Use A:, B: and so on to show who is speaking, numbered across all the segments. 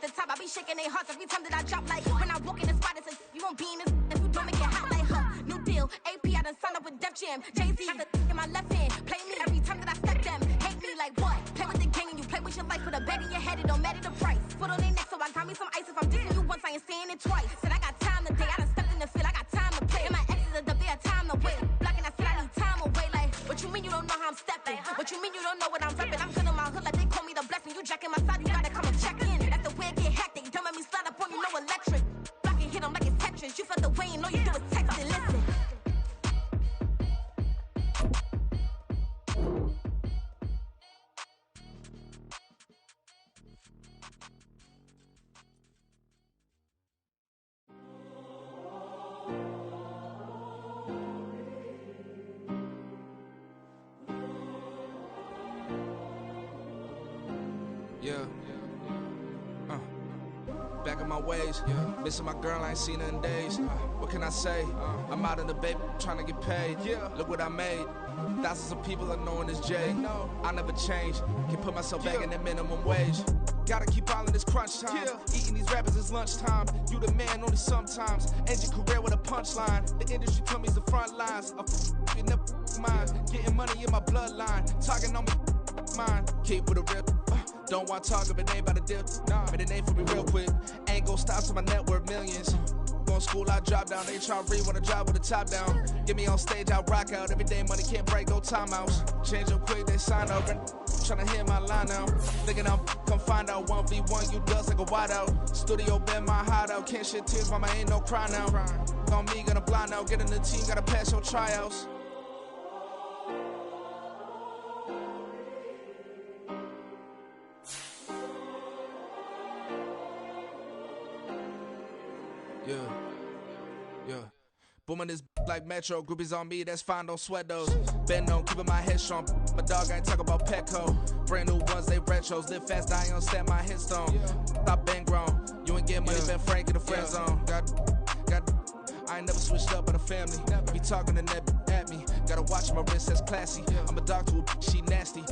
A: the top, I be shaking their hearts every time that I drop. Like when I walk in the spot, it says you won't be in this if you don't make it hot. Like new deal, AP, I done signed up with Def Jam. Jay-Z has the in my left hand, play me every time that I step them. Hate me like what? Play with the game and you play with your life. Put a bet in your head, it don't matter the price. Foot on their neck, so I got me some ice. If I'm dissing you once, I ain't saying it twice. Said I got time today, I done stepped in the field, I got time to play. And my exes are up there, time to wait. Blocking, I said I need time away. Like what you mean you don't know how I'm stepping? What you mean you don't know what I'm repping? I'm good on my hood like they call me the blessing. You jacking my side, you gotta come and check in. That's the way it get hectic. Don't make me slide up on you, no electric. Blocking, hit them like it's Tetris. You felt the way and all you do is text and listen.
B: Back in my ways, missing my girl, I ain't seen her in days. What can I say? I'm out in the baby, trying to get paid. Look what I made. Thousands of people are knowing this Jay. I never change. Can put myself back in the minimum wage. Gotta keep all in this crunch time. Eating these rappers is lunchtime. You the man only sometimes. End your career with a punchline. The industry told me it's the front lines. You never mind. Getting money in my bloodline. Talking on me, mine. Keep with a rip. Don't want to talk if it ain't about a dip. But it ain't for me real quick. Ain't gon' stop till my net worth millions. Going school, I drop down. They try to read when I drive with the top down. Get me on stage, I rock out. Every day money can't break, no timeouts. Change up quick, they sign up. Tryna hear my line now. Thinking I'm come find out 1v1, you dust like a wideout. Studio been my hideout. Can't shed tears, mama ain't no cry now. On me, gonna blind out. Get in the team, gotta pass your tryouts. Yeah. Booming this like Metro, groupies on me, that's fine, don't sweat those. Been on, keeping my head strong. My dog ain't talk about Petco. Brand new ones, they retros. Live fast, I ain't on set my headstone. Stop been grown. You ain't getting money, been Frank in the friend zone. I ain't never switched up on a family. Be talking to that at me. Gotta watch my wrist, that's classy. I'm a dog to a she nasty.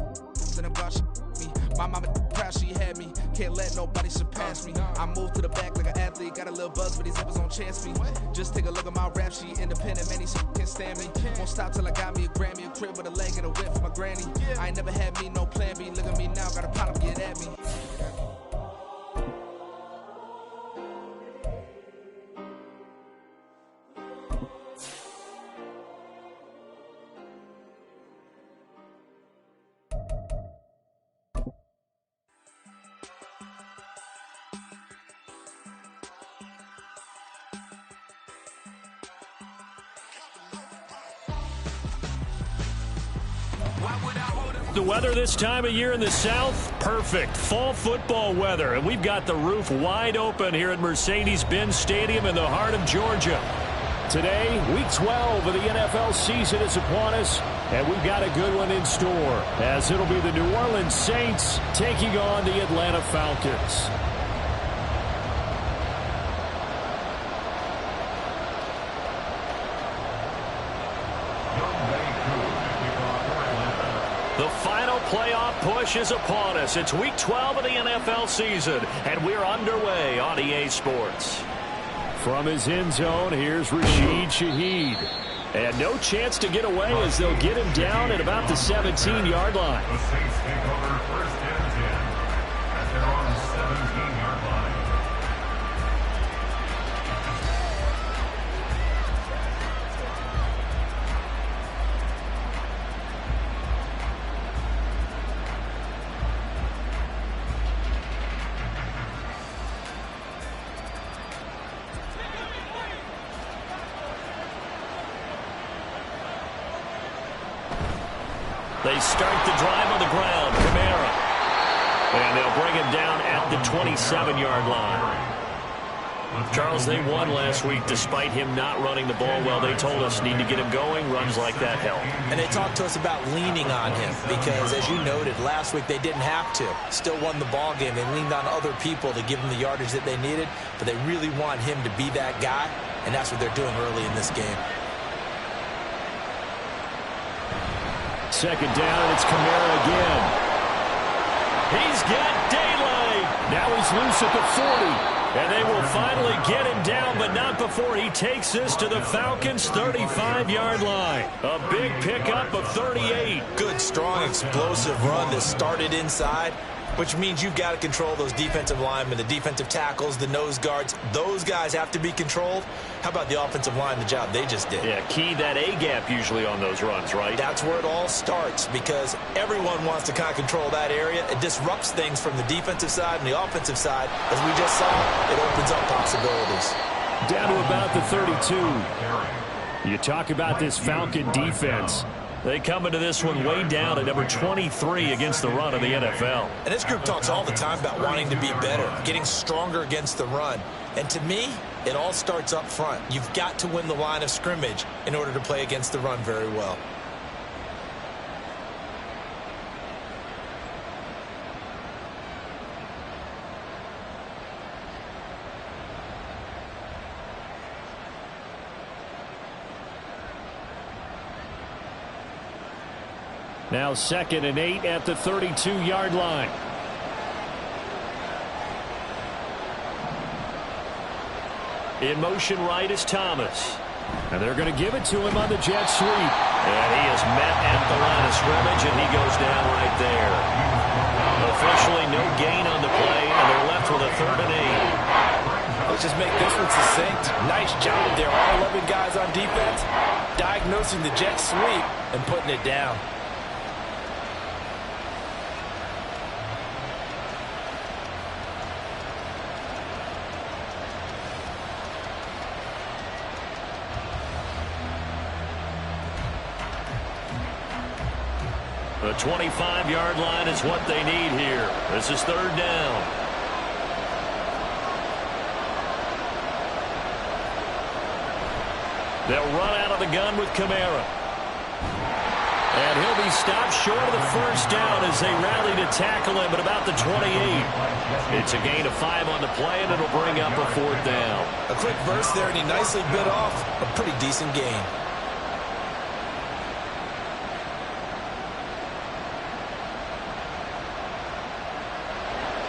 B: And I'm God, she me. My mama proud she had me. Can't let nobody surpass me. I move to the back like an athlete. Got a little buzz for these zippers on chance me. Just take a look at my rap sheet. Independent, man, these can't stand me. Won't stop till I got me a Grammy. A crib with a leg and a whip for my granny. I ain't never had me, no plan B. Look at me now, got a problem, get at me.
C: The weather this time of year in the South, perfect. Fall football weather, and we've got the roof wide open here at Mercedes-Benz Stadium in the heart of Georgia. Today, Week 12 of the NFL season is upon us, and we've got a good one in store, as it'll be the New Orleans Saints taking on the Atlanta Falcons. The final playoff push is upon us. It's Week 12 of the NFL season, and we're underway on EA Sports. From his end zone, here's Rashid Shaheed. And no chance to get away as they'll get him down at about the 17-yard line.
D: The Saints take over first and 10 at their own 17-yard line.
C: They start the drive on the ground. Kamara. And they'll bring him down at the 27-yard line. Charles, they won last week despite him not running the ball well. They told us need to get him going. Runs like that help.
E: And they talked to us about leaning on him because, as you noted, last week they didn't have to. Still won the ball game. They leaned on other people to give them the yardage that they needed, but they really want him to be that guy, and that's what they're doing early in this game.
C: Second down, and it's Kamara again. He's got daylight. Now he's loose at the 40. And they will finally get him down, but not before he takes this to the Falcons' 35-yard line. A big pickup of 38.
E: Good, strong, explosive run that started inside, which means you've got to control those defensive linemen, the defensive tackles, the nose guards. Those guys have to be controlled. How about the offensive line, the job they just did?
C: Yeah, key that A-gap usually on those runs, right?
E: That's where it all starts, because everyone wants to kind of control that area. It disrupts things from the defensive side and the offensive side. As we just saw, it opens up possibilities.
C: Down to about the 32. You talk about this Falcon defense. They come into this one way down at number 23 against the run of the NFL.
E: And this group talks all the time about wanting to be better, getting stronger against the run. And to me, it all starts up front. You've got to win the line of scrimmage in order to play against the run very well.
C: Now 2nd and 8 at the 32-yard line. In motion right is Thomas. And they're going to give it to him on the jet sweep. And he is met at the line of scrimmage, and he goes down right there. Officially no gain on the play, and they're left with a 3rd and 8.
F: Let's just make this one succinct. Nice job there. All 11 guys on defense diagnosing the jet sweep and putting it down.
C: The 25-yard line is what they need here. This is 3rd down. They'll run out of the gun with Kamara. And he'll be stopped short of the 1st down as they rally to tackle him at about the 28. It's a gain of 5 on the play, and it'll bring up a 4th down.
E: A quick burst there, and he nicely bit off a pretty decent gain.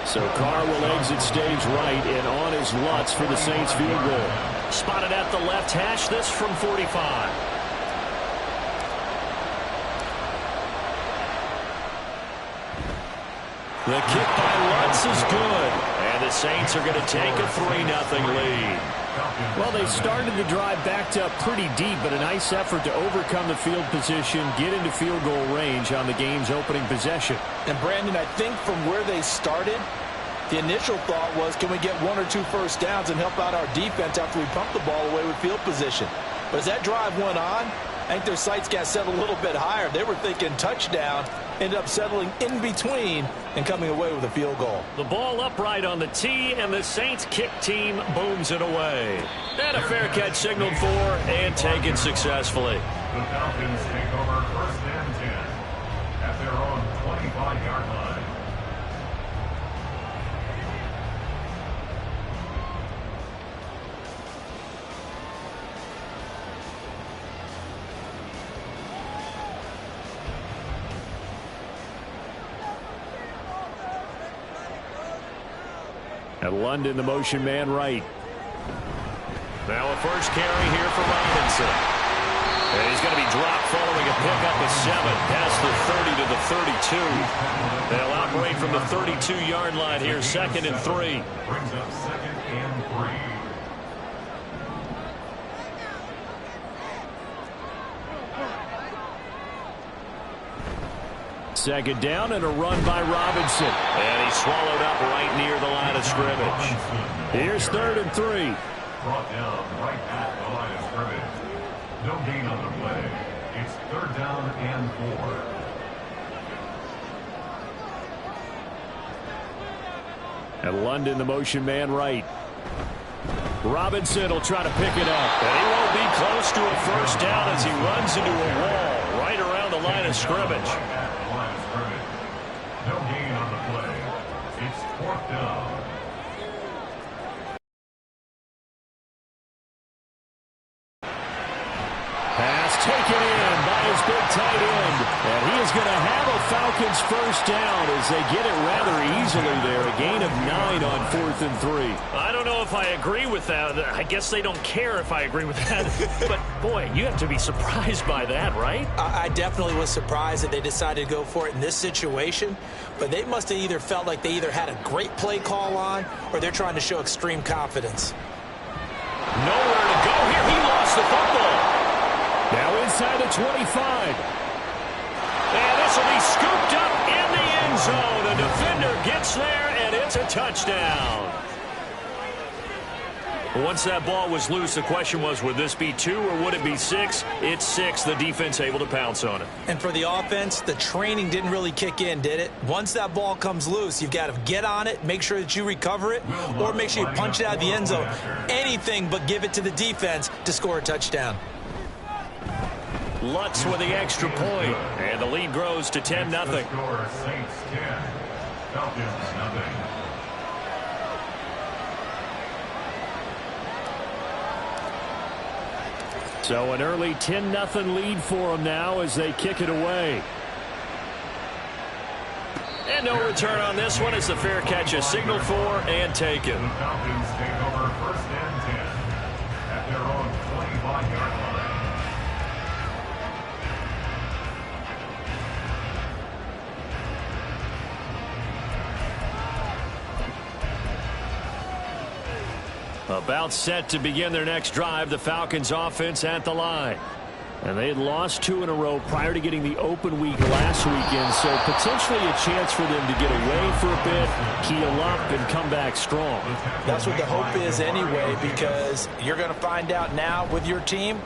C: So Carr will exit stage right and on his Lutz for the Saints field goal. Spotted at the left hash, this from 45. The kick by Lutz is good. And the Saints are going to take a 3-0 lead. Well, they started the drive backed up pretty deep, but a nice effort to overcome the field position, get into field goal range on the game's opening possession.
F: And Brandon, I think from where they started, the initial thought was, can we get 1 or 2 first downs and help out our defense after we pump the ball away with field position? But as that drive went on, I think their sights got set a little bit higher. They were thinking touchdown, ended up settling in between and coming away with a field goal.
C: The ball upright on the tee, and the Saints kick team booms it away. And a fair catch signaled for and taken successfully.
D: The Falcons take over 1st and 10 at their own 25-yard line.
C: At London, the motion man right. Now a first carry here for Robinson. And he's going to be dropped following a pickup of 7 past the 30 to the 32. They'll operate from the 32-yard line here, 2nd and 3.
D: Brings up 2nd and 3.
C: Second down and a run by Robinson. And he's swallowed up right near the line of scrimmage. Here's 3rd and 3.
D: Brought down right at the line of scrimmage. No gain on the play. It's 3rd down and 4.
C: At London, the motion man right. Robinson will try to pick it up. And he won't be close to a first down as he runs into a wall right around the line of scrimmage.
D: No gain on the play. It's 4th down.
C: Pass taken in by his big tight end. And he is going to have a Falcons first down as they get it rather easily there. a gain of 9 on 4th and 3.
G: I don't know if I agree with that. I guess they don't care if I agree with that. But, boy, you have to be surprised by that, right?
E: I definitely was surprised that they decided to go for it in this situation. But they must have either felt like they either had a great play call on or they're trying to show extreme confidence.
C: Nowhere to go here. He lost the football. Now inside the 25. And this will be scooped up in the end zone. A defender gets there, and it's a touchdown. Once that ball was loose, the question was, would this be 2 or would it be 6? It's 6. The defense able to pounce on it.
E: And for the offense, the training didn't really kick in, did it? Once that ball comes loose, you've got to get on it, make sure that you recover it, or make sure you punch it out of the end zone. Anything but give it to the defense to score a touchdown.
C: Lutz with the extra point, and the lead grows to 10-0.
D: Saints 10, Falcons nothing.
C: So an early 10-0 lead for them now as they kick it away. And no return on this one as the fair catch is signaled for and taken.
D: The Falcons take over 1st and 10 at their own 25-yard line.
C: About set to begin their next drive, the Falcons offense at the line. And they had lost 2 in a row prior to getting the open week last weekend, so potentially a chance for them to get away for a bit, heal up, and come back strong.
E: That's what the hope is anyway, because you're going to find out now with your team,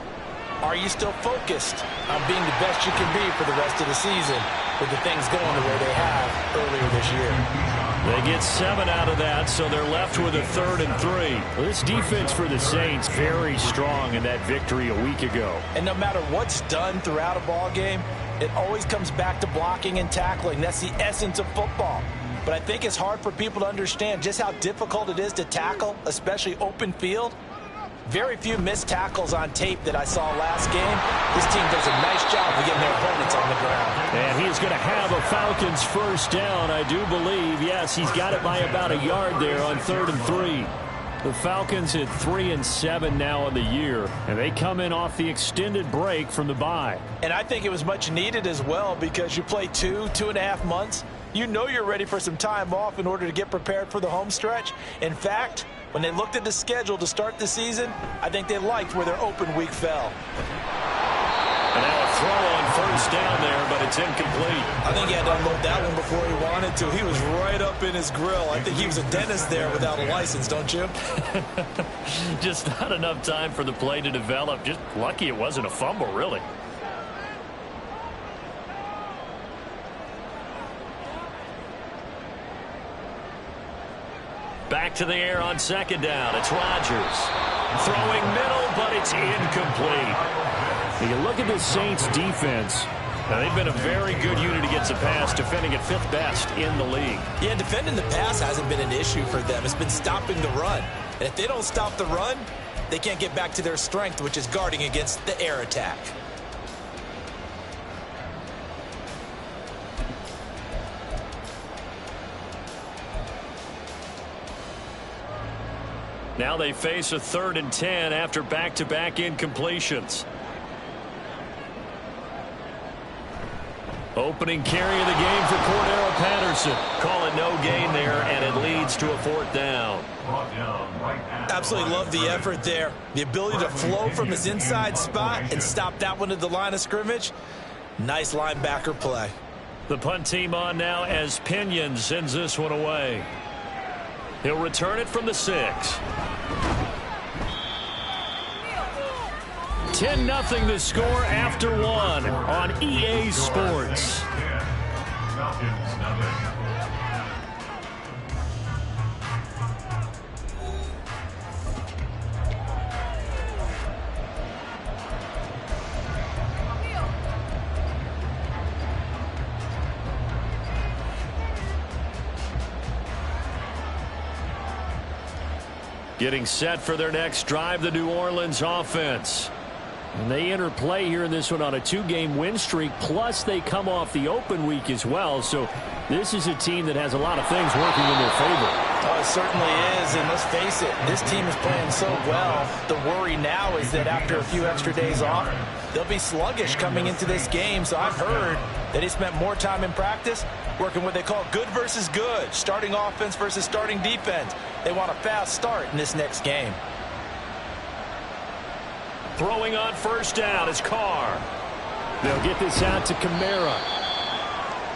E: are you still focused on being the best you can be for the rest of the season with the things going the way they have earlier this year?
C: They get 7 out of that, so they're left with a 3rd and 3. Well, this defense for the Saints very strong in that victory a week ago.
E: And no matter what's done throughout a ball game, it always comes back to blocking and tackling. That's the essence of football. But I think it's hard for people to understand just how difficult it is to tackle, especially open field. Very few missed tackles on tape that I saw last game. This team does a nice job of getting their opponents on the ground.
C: And he's going to have a Falcons first down, I do believe. Yes, he's got it by about a yard there on 3rd and 3. The Falcons at 3-7 now in the year, and they come in off the extended break from the bye.
E: And I think it was much needed as well because you play 2.5 months. You know you're ready for some time off in order to get prepared for the home stretch. In fact, when they looked at the schedule to start the season, I think they liked where their open week fell.
C: And now a throw on 1st down there, but it's incomplete.
E: I think he had to unload that one before he wanted to. He was right up in his grill. I think he was a dentist there without a license, don't you?
C: Just not enough time for the play to develop. Just lucky it wasn't a fumble, really. Back to the air on 2nd down. It's Rodgers. Throwing middle, but it's incomplete. You look at the Saints defense. Now, they've been a very good unit against the pass, defending at 5th best in the league.
E: Yeah, defending the pass hasn't been an issue for them. It's been stopping the run. And if they don't stop the run, they can't get back to their strength, which is guarding against the air attack.
C: Now they face a 3rd and 10 after back-to-back incompletions. Opening carry of the game for Cordero Patterson. Call it no gain there, and it leads to a 4th down.
E: Absolutely love the effort there. The ability to flow from his inside spot and stop that one at the line of scrimmage. Nice linebacker play.
C: The punt team on now as Pinion sends this one away. He'll return it from the 6. 10-0 the score after 1 on EA Sports.
D: Falcons nothing.
C: Getting set for their next drive, the New Orleans offense. And they enter play here in this one on a 2-game win streak, plus they come off the open week as well. So This is a team that has a lot of things working in their favor.
F: Oh, it certainly is, and let's face it, this team is playing so well. The worry now is that after a few extra days off, they'll be sluggish coming into this game. So I've heard that he spent more time in practice working what they call good versus good, starting offense versus starting defense. They want a fast start in this next game.
C: Throwing on first down is Carr. They'll get this out to Kamara.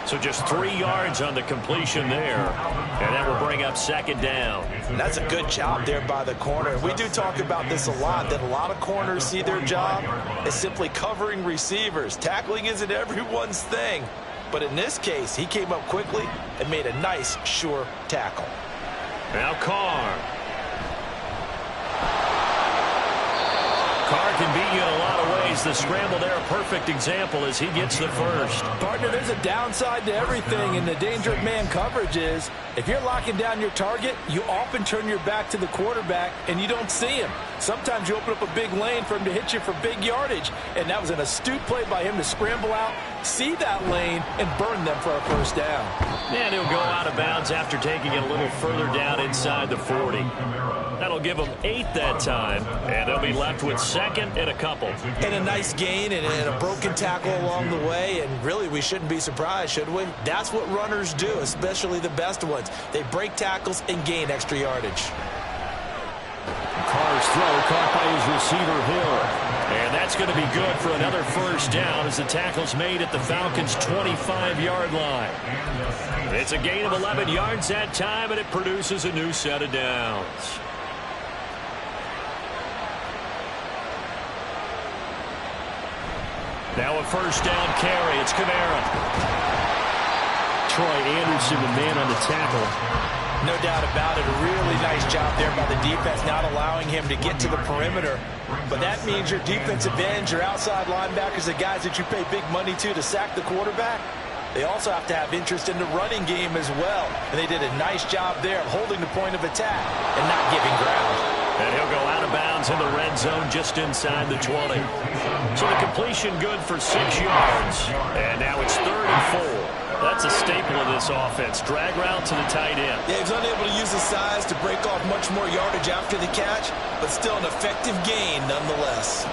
C: So just 3 yards on the completion there. And that will bring up second down.
F: And that's a good job there by the corner. We do talk about this a lot, that a lot of corners see their job as simply covering receivers. Tackling isn't everyone's thing. But in this case, he came up quickly and made a nice, sure tackle.
C: Now Carr. Carr can beat you in a lot of ways. The scramble there, a perfect example as he gets the first.
F: Partner, there's a downside to everything, and the danger of man coverage is if you're locking down your target, you often turn your back to the quarterback and you don't see him. Sometimes you open up a big lane for him to hit you for big yardage, and that was an astute play by him to scramble out, see that lane, and burn them for a first down.
C: And he'll go out of bounds after taking it a little further down inside the 40. That'll give them 8 that time, and they'll be left with second and a couple.
F: And a nice gain and a broken tackle along the way, and really we shouldn't be surprised, should we? That's what runners do, especially the best ones. They break tackles and gain extra yardage.
C: Carr's throw caught by his receiver Hill. And that's going to be good for another first down as the tackle's made at the Falcons' 25-yard line. It's a gain of 11 yards that time, and it produces a new set of downs. Now a first down carry. It's Kamara. Troy Anderson, the man on the tackle.
F: No doubt about it. A really nice job there by the defense, not allowing him to get to the perimeter. But that means your defensive ends, your outside linebackers, the guys that you pay big money to sack the quarterback, they also have to have interest in the running game as well. And they did a nice job there of holding the point of attack and not giving ground.
C: And he'll go out of bounds in the red zone just inside the 20. So the completion good for 6 yards. And now it's 3rd and 4. That's a staple of this offense. Drag route to the tight end.
F: Yeah, he's unable to use his size to break off much more yardage after the catch, but still an effective gain nonetheless.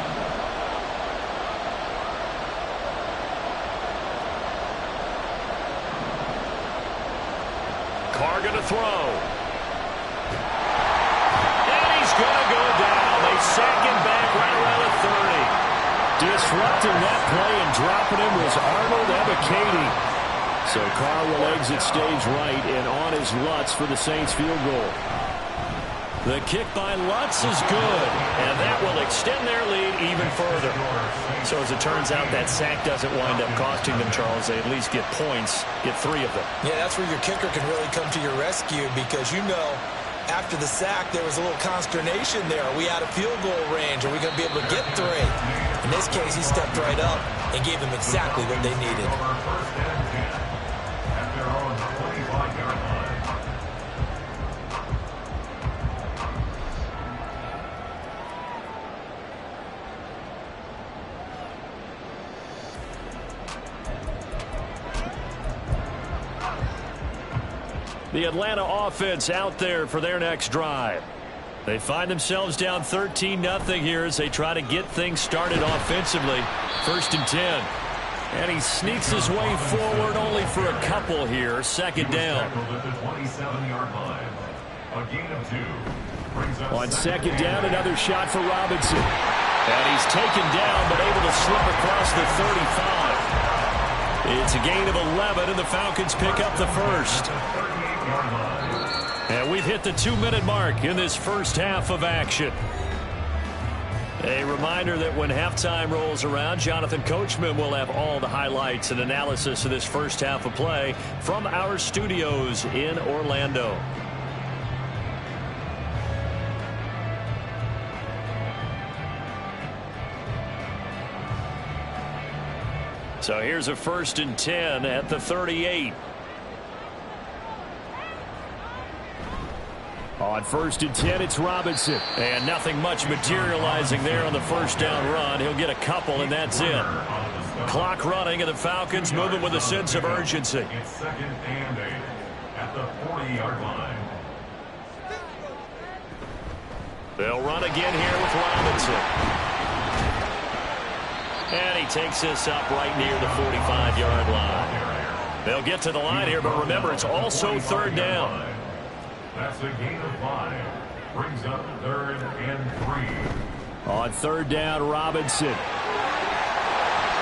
C: Carr going to throw. And he's going to go down. They sack him back right around the 30. Disrupting that play and dropping him was Arnold Ebiketie. So Carr will exit stage right and on his Lutz for the Saints field goal. The kick by Lutz is good, and that will extend their lead even further. So as it turns out, that sack doesn't wind up costing them, Charles. They at least get points, get 3 of them.
F: Yeah, that's where your kicker can really come to your rescue because, you know, after the sack, there was a little consternation there. Are we out of field goal range? Are we going to be able to get 3? In this case, he stepped right up and gave them exactly what they needed.
C: The Atlanta offense out there for their next drive. They find themselves down 13-0 here as they try to get things started offensively. 1st and 10. And he sneaks his way forward only for a couple here. 2nd down. On 2nd down, another shot for Robinson. And he's taken down but able to slip across the 35. It's a gain of 11, and the Falcons pick up the first. And we've hit the 2-minute mark in this first half of action. A reminder that when halftime rolls around, Jonathan Coachman will have all the highlights and analysis of this first half of play from our studios in Orlando. So here's a 1st and 10 at the 38. On 1st and 10, it's Robinson. And nothing much materializing there on the first down run. He'll get a couple, and that's it. Clock running, and the Falcons moving with a sense of urgency.
D: It's 2nd and 8 at the 40-yard line.
C: They'll run again here with Robinson. And he takes this up right near the 45-yard line. They'll get to the line here, but remember, it's also 3rd down.
D: That's a gain of 5. Brings up 3rd and 3.
C: On 3rd down, Robinson.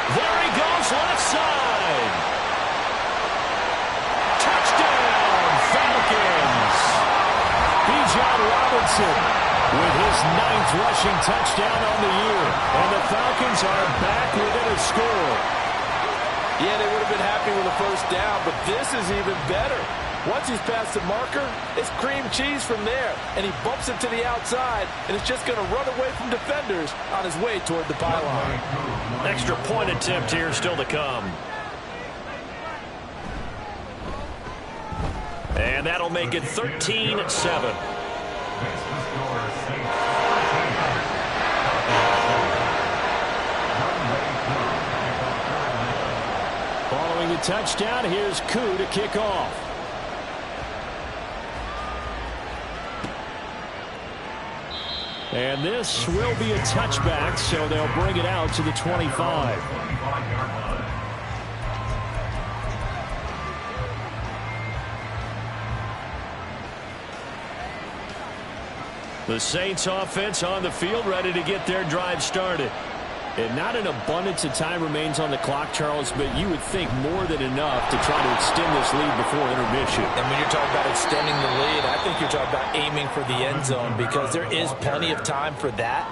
C: There he goes, left side. Touchdown, Falcons. Bijan Robinson with his 9th rushing touchdown on the year. And the Falcons are back within a score.
F: Yeah, they would have been happy with a 1st down, but this is even better. Once he's past the marker, it's cream cheese from there. And he bumps it to the outside, and it's just going to run away from defenders on his way toward the pylon.
C: Extra point attempt here still to come. And that'll make it 13-7. Following the touchdown, here's Koo to kick off. And this will be a touchback, so they'll bring it out to the 25. The Saints offense on the field, ready to get their drive started. And not an abundance of time remains on the clock, Charles, but you would think more than enough to try to extend this lead before intermission.
F: And when you're talking about extending the lead, I think you're talking about aiming for the end zone because there is plenty of time for that.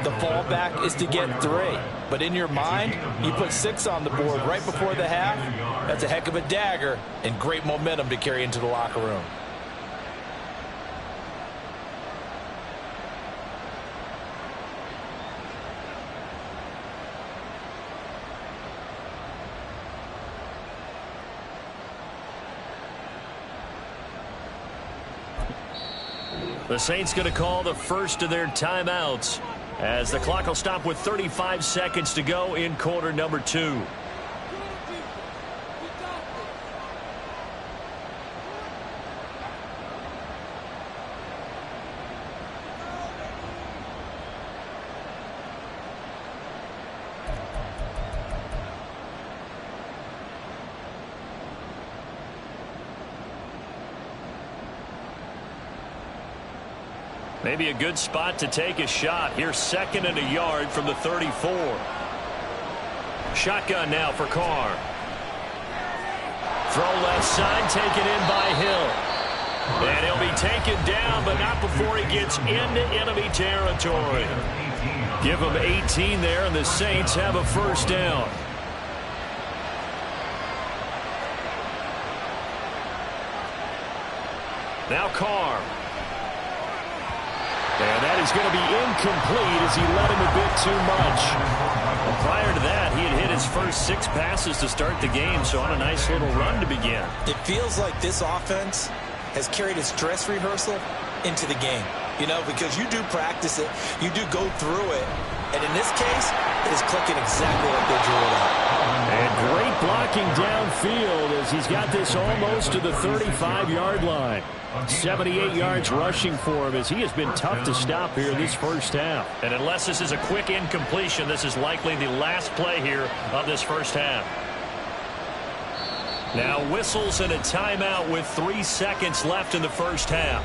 F: The fallback is to get 3. But in your mind, you put 6 on the board right before the half. That's a heck of a dagger and great momentum to carry into the locker room.
C: The Saints going to call the first of their timeouts as the clock will stop with 35 seconds to go in quarter number 2. Maybe a good spot to take a shot. Here's 2nd and a yard from the 34. Shotgun now for Carr. Throw left side, taken in by Hill. And he'll be taken down, but not before he gets into enemy territory. Give him 18 there, and the Saints have a 1st down. Now Carr. And that is going to be incomplete as he let him a bit too much. Well, prior to that, he had hit his first 6 passes to start the game, so on a nice little run to begin.
E: It feels like this offense has carried its dress rehearsal into the game. You know, because you do practice it, you do go through it, and in this case, it is clicking exactly like they drew it up.
C: And great blocking downfield as he's got this almost to the 35-yard line. 78 yards rushing for him as he has been tough to stop here this first half. And unless this is a quick incompletion, this is likely the last play here of this first half. Now whistles and a timeout with 3 seconds left in the first half.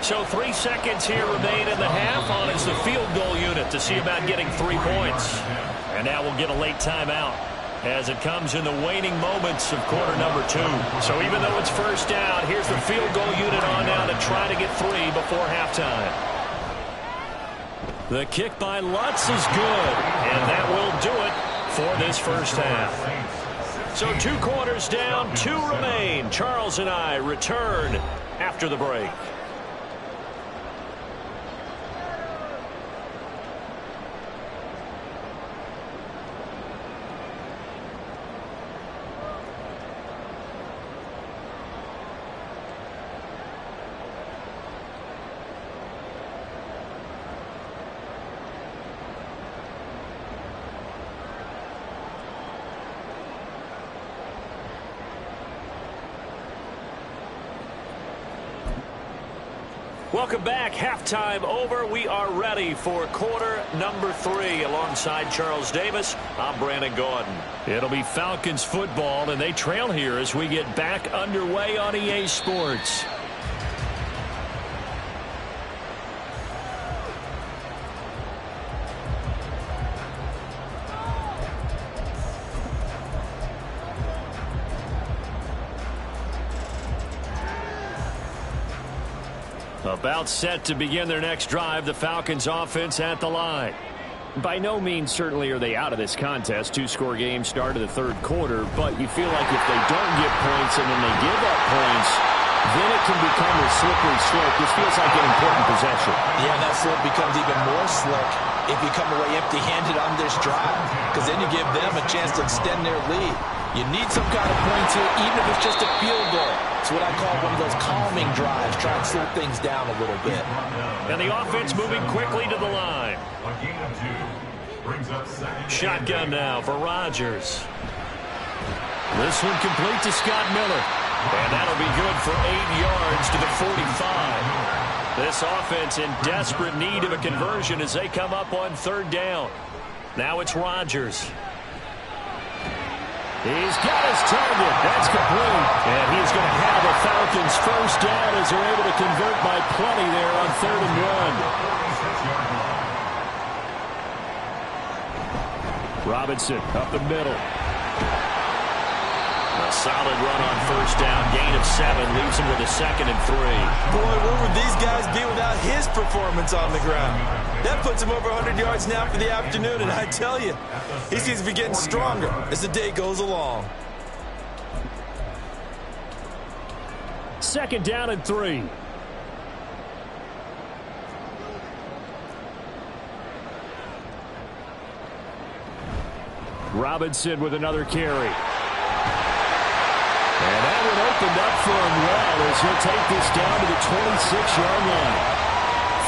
C: So 3 seconds here remain in the half on as the field goal unit to see about getting 3 points. And now we'll get a late timeout as it comes in the waning moments of quarter number 2. So even though it's first down, here's the field goal unit on now to try to get 3 before halftime. The kick by Lutz is good, and that will do it for this first half. So 2 quarters down, 2 remain. Charles and I return after the break. Welcome back. Halftime over. We are ready for quarter number 3. Alongside Charles Davis, I'm Brandon Gordon. It'll be Falcons football, and they trail here as we get back underway on EA Sports. About set to begin their next drive, the Falcons offense at the line.
H: By no means certainly are they out of this contest. 2-score game start of the third quarter, but you feel like if they don't get points and then they give up points, then it can become a slippery slope. This feels like an important possession.
F: Yeah, that slope becomes even more slick if you come away empty-handed on this drive, because then you give them a chance to extend their lead. You need some kind of points here, even if it's just a field goal. It's what I call one of those calming drives, try and slow things down a little bit.
C: And the offense moving quickly to the line. Shotgun now for Rodgers. This one complete to Scott Miller. And that'll be good for 8 yards to the 45. This offense in desperate need of a conversion as they come up on third down. Now it's Rodgers. He's got his target. That's complete. And he's going to have a Falcons first down as they're able to convert by plenty there on 3rd and 1. Robinson up the middle. A solid run on first down. Gain of 7 leaves him with a 2nd and 3.
F: Boy, where would these guys be without his performance on the ground? That puts him over 100 yards now for the afternoon, and I tell you, he seems to be getting stronger as the day goes along.
C: 2nd down and 3. Robinson with another carry. And that one opened up for him well as he'll take this down to the 26-yard line.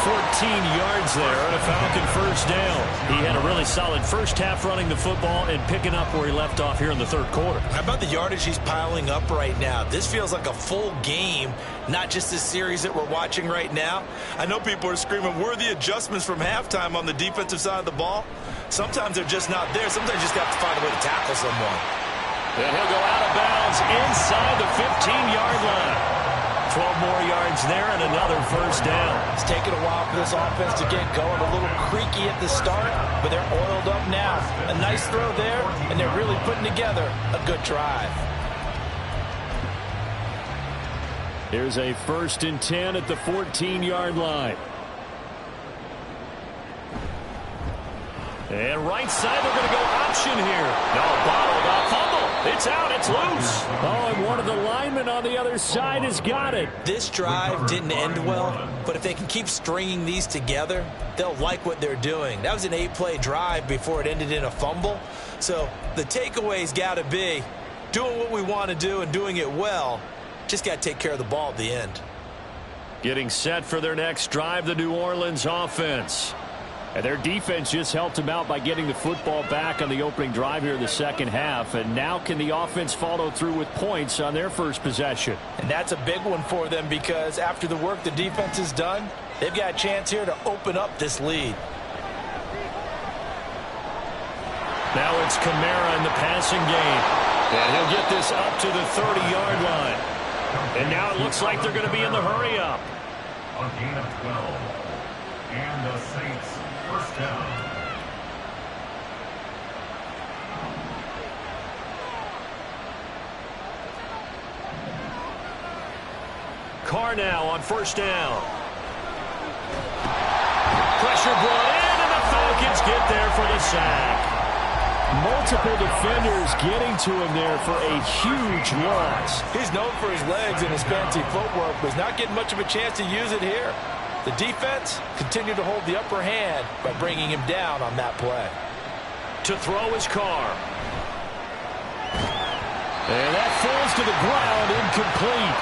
C: 14 yards there on a Falcon first down. He had a really solid first half running the football and picking up where he left off here in the third quarter.
E: How about the yardage he's piling up right now? This feels like a full game, not just this series that we're watching right now. I know people are screaming, where are the adjustments from halftime on the defensive side of the ball? Sometimes they're just not there. Sometimes you just have to find a way to tackle someone.
C: And he'll go out of bounds inside the 15-yard line. 12 more yards there and another first down.
F: It's taken a while for this offense to get going. A little creaky at the start, but they're oiled up now. A nice throw there, and they're really putting together a good drive.
C: Here's a 1st and 10 at the 14-yard line. And right side, they're going to go option here. No, bottled up, fumble. It's out, it's loose. Oh, and one of the linemen on the other side has got it.
E: This drive didn't end well, but if they can keep stringing these together, they'll like what they're doing. That was an 8-play drive before it ended in a fumble. So the takeaway's got to be doing what we want to do and doing it well. Just got to take care of the ball at the end.
C: Getting set for their next drive, the New Orleans offense. And their defense just helped them out by getting the football back on the opening drive here in the second half. And now can the offense follow through with points on their first possession?
F: And that's a big one for them because after the work the defense has done, they've got a chance here to open up this lead.
C: Now it's Kamara in the passing game. And he'll get this up to the 30-yard line. And now it looks like they're going to be in the hurry-up.
D: A gain of 12. And the Saints first down.
C: Carr now on first down. Pressure brought in, and the Falcons get there for the sack. Multiple defenders getting to him there for a huge loss.
F: He's known for his legs and his fancy footwork, but he's not getting much of a chance to use it here. The defense continued to hold the upper hand by bringing him down on that play.
C: To throw his Carr. And that falls to the ground, incomplete.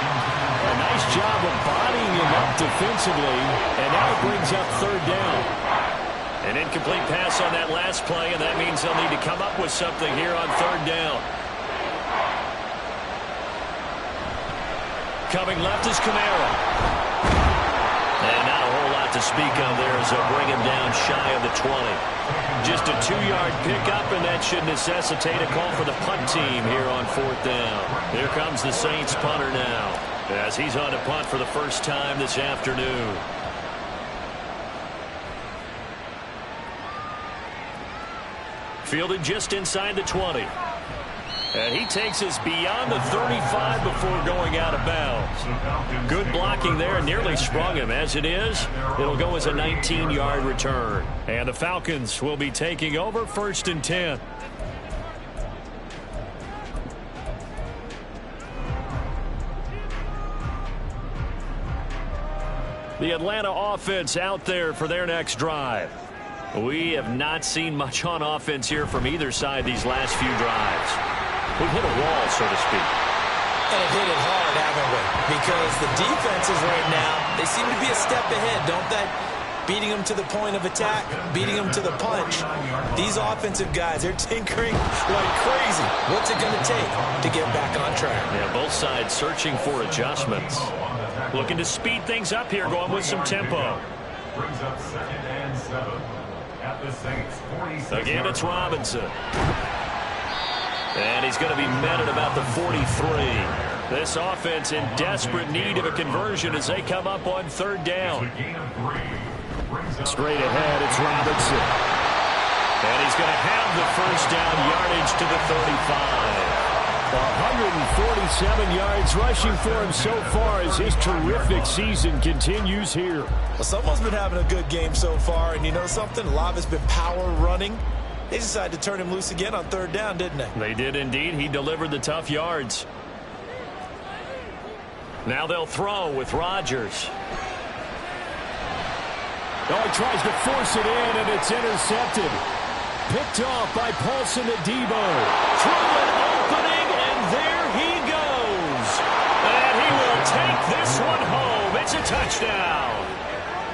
C: A nice job of bodying him up defensively, and now it brings up third down. An incomplete pass on that last play, and that means they'll need to come up with something here on third down. Coming left is Kamara. And speak of there as they'll bring him down shy of the 20. Just a 2-yard pickup, and that should necessitate a call for the punt team here on 4th down. Here comes the Saints punter now, as he's on to punt for the first time this afternoon. Fielded just inside the 20. And he takes us beyond the 35 before going out of bounds. Good blocking there, nearly sprung him. As it is, it'll go as a 19-yard return. And the Falcons will be taking over 1st and 10. The Atlanta offense out there for their next drive. We have not seen much on offense here from either side these last few drives. We've hit a wall, so to speak.
E: And have hit it hard, haven't we? Because the defenses right now, they seem to be a step ahead, don't they? Beating them to the point of attack, beating them to the punch. These offensive guys, they're tinkering like crazy. What's it going to take to get back on track?
C: Yeah, both sides searching for adjustments. Looking to speed things up here, going with some tempo.
D: Brings up 2nd and 7 at the Saints 46.
C: Again, it's Robinson. And he's going to be met at about the 43. This offense in desperate need of a conversion as they come up on 3rd down.
H: Straight ahead, it's Robinson.
C: And he's going to have the 1st down yardage to the 35.
H: 147 yards rushing for him so far as his terrific season continues here.
E: Well, someone's been having a good game so far, and you know something? A lot of it's been power running. They decided to turn him loose again on 3rd down, didn't they?
C: They did indeed. He delivered the tough yards. Now they'll throw with Rodgers.
H: Oh, he tries to force it in, and it's intercepted. Picked off by Paulson Adebo.
C: Through an opening, and there he goes. And he will take this one home. It's a touchdown.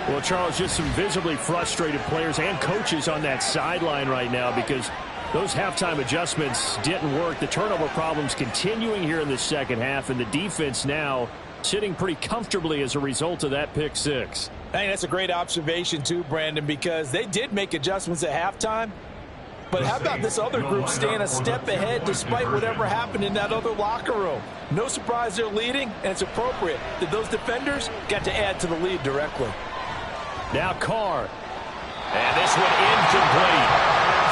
H: Well, Charles, just some visibly frustrated players and coaches on that sideline right now because those halftime adjustments didn't work. The turnover problems continuing here in the second half, and the defense now sitting pretty comfortably as a result of that pick six.
F: I think that's a great observation too, Brandon, because they did make adjustments at halftime. But how about this other group staying a step ahead despite whatever happened in that other locker room? No surprise they're leading, and it's appropriate that those defenders got to add to the lead directly.
H: Now Carr.
C: And this one incomplete.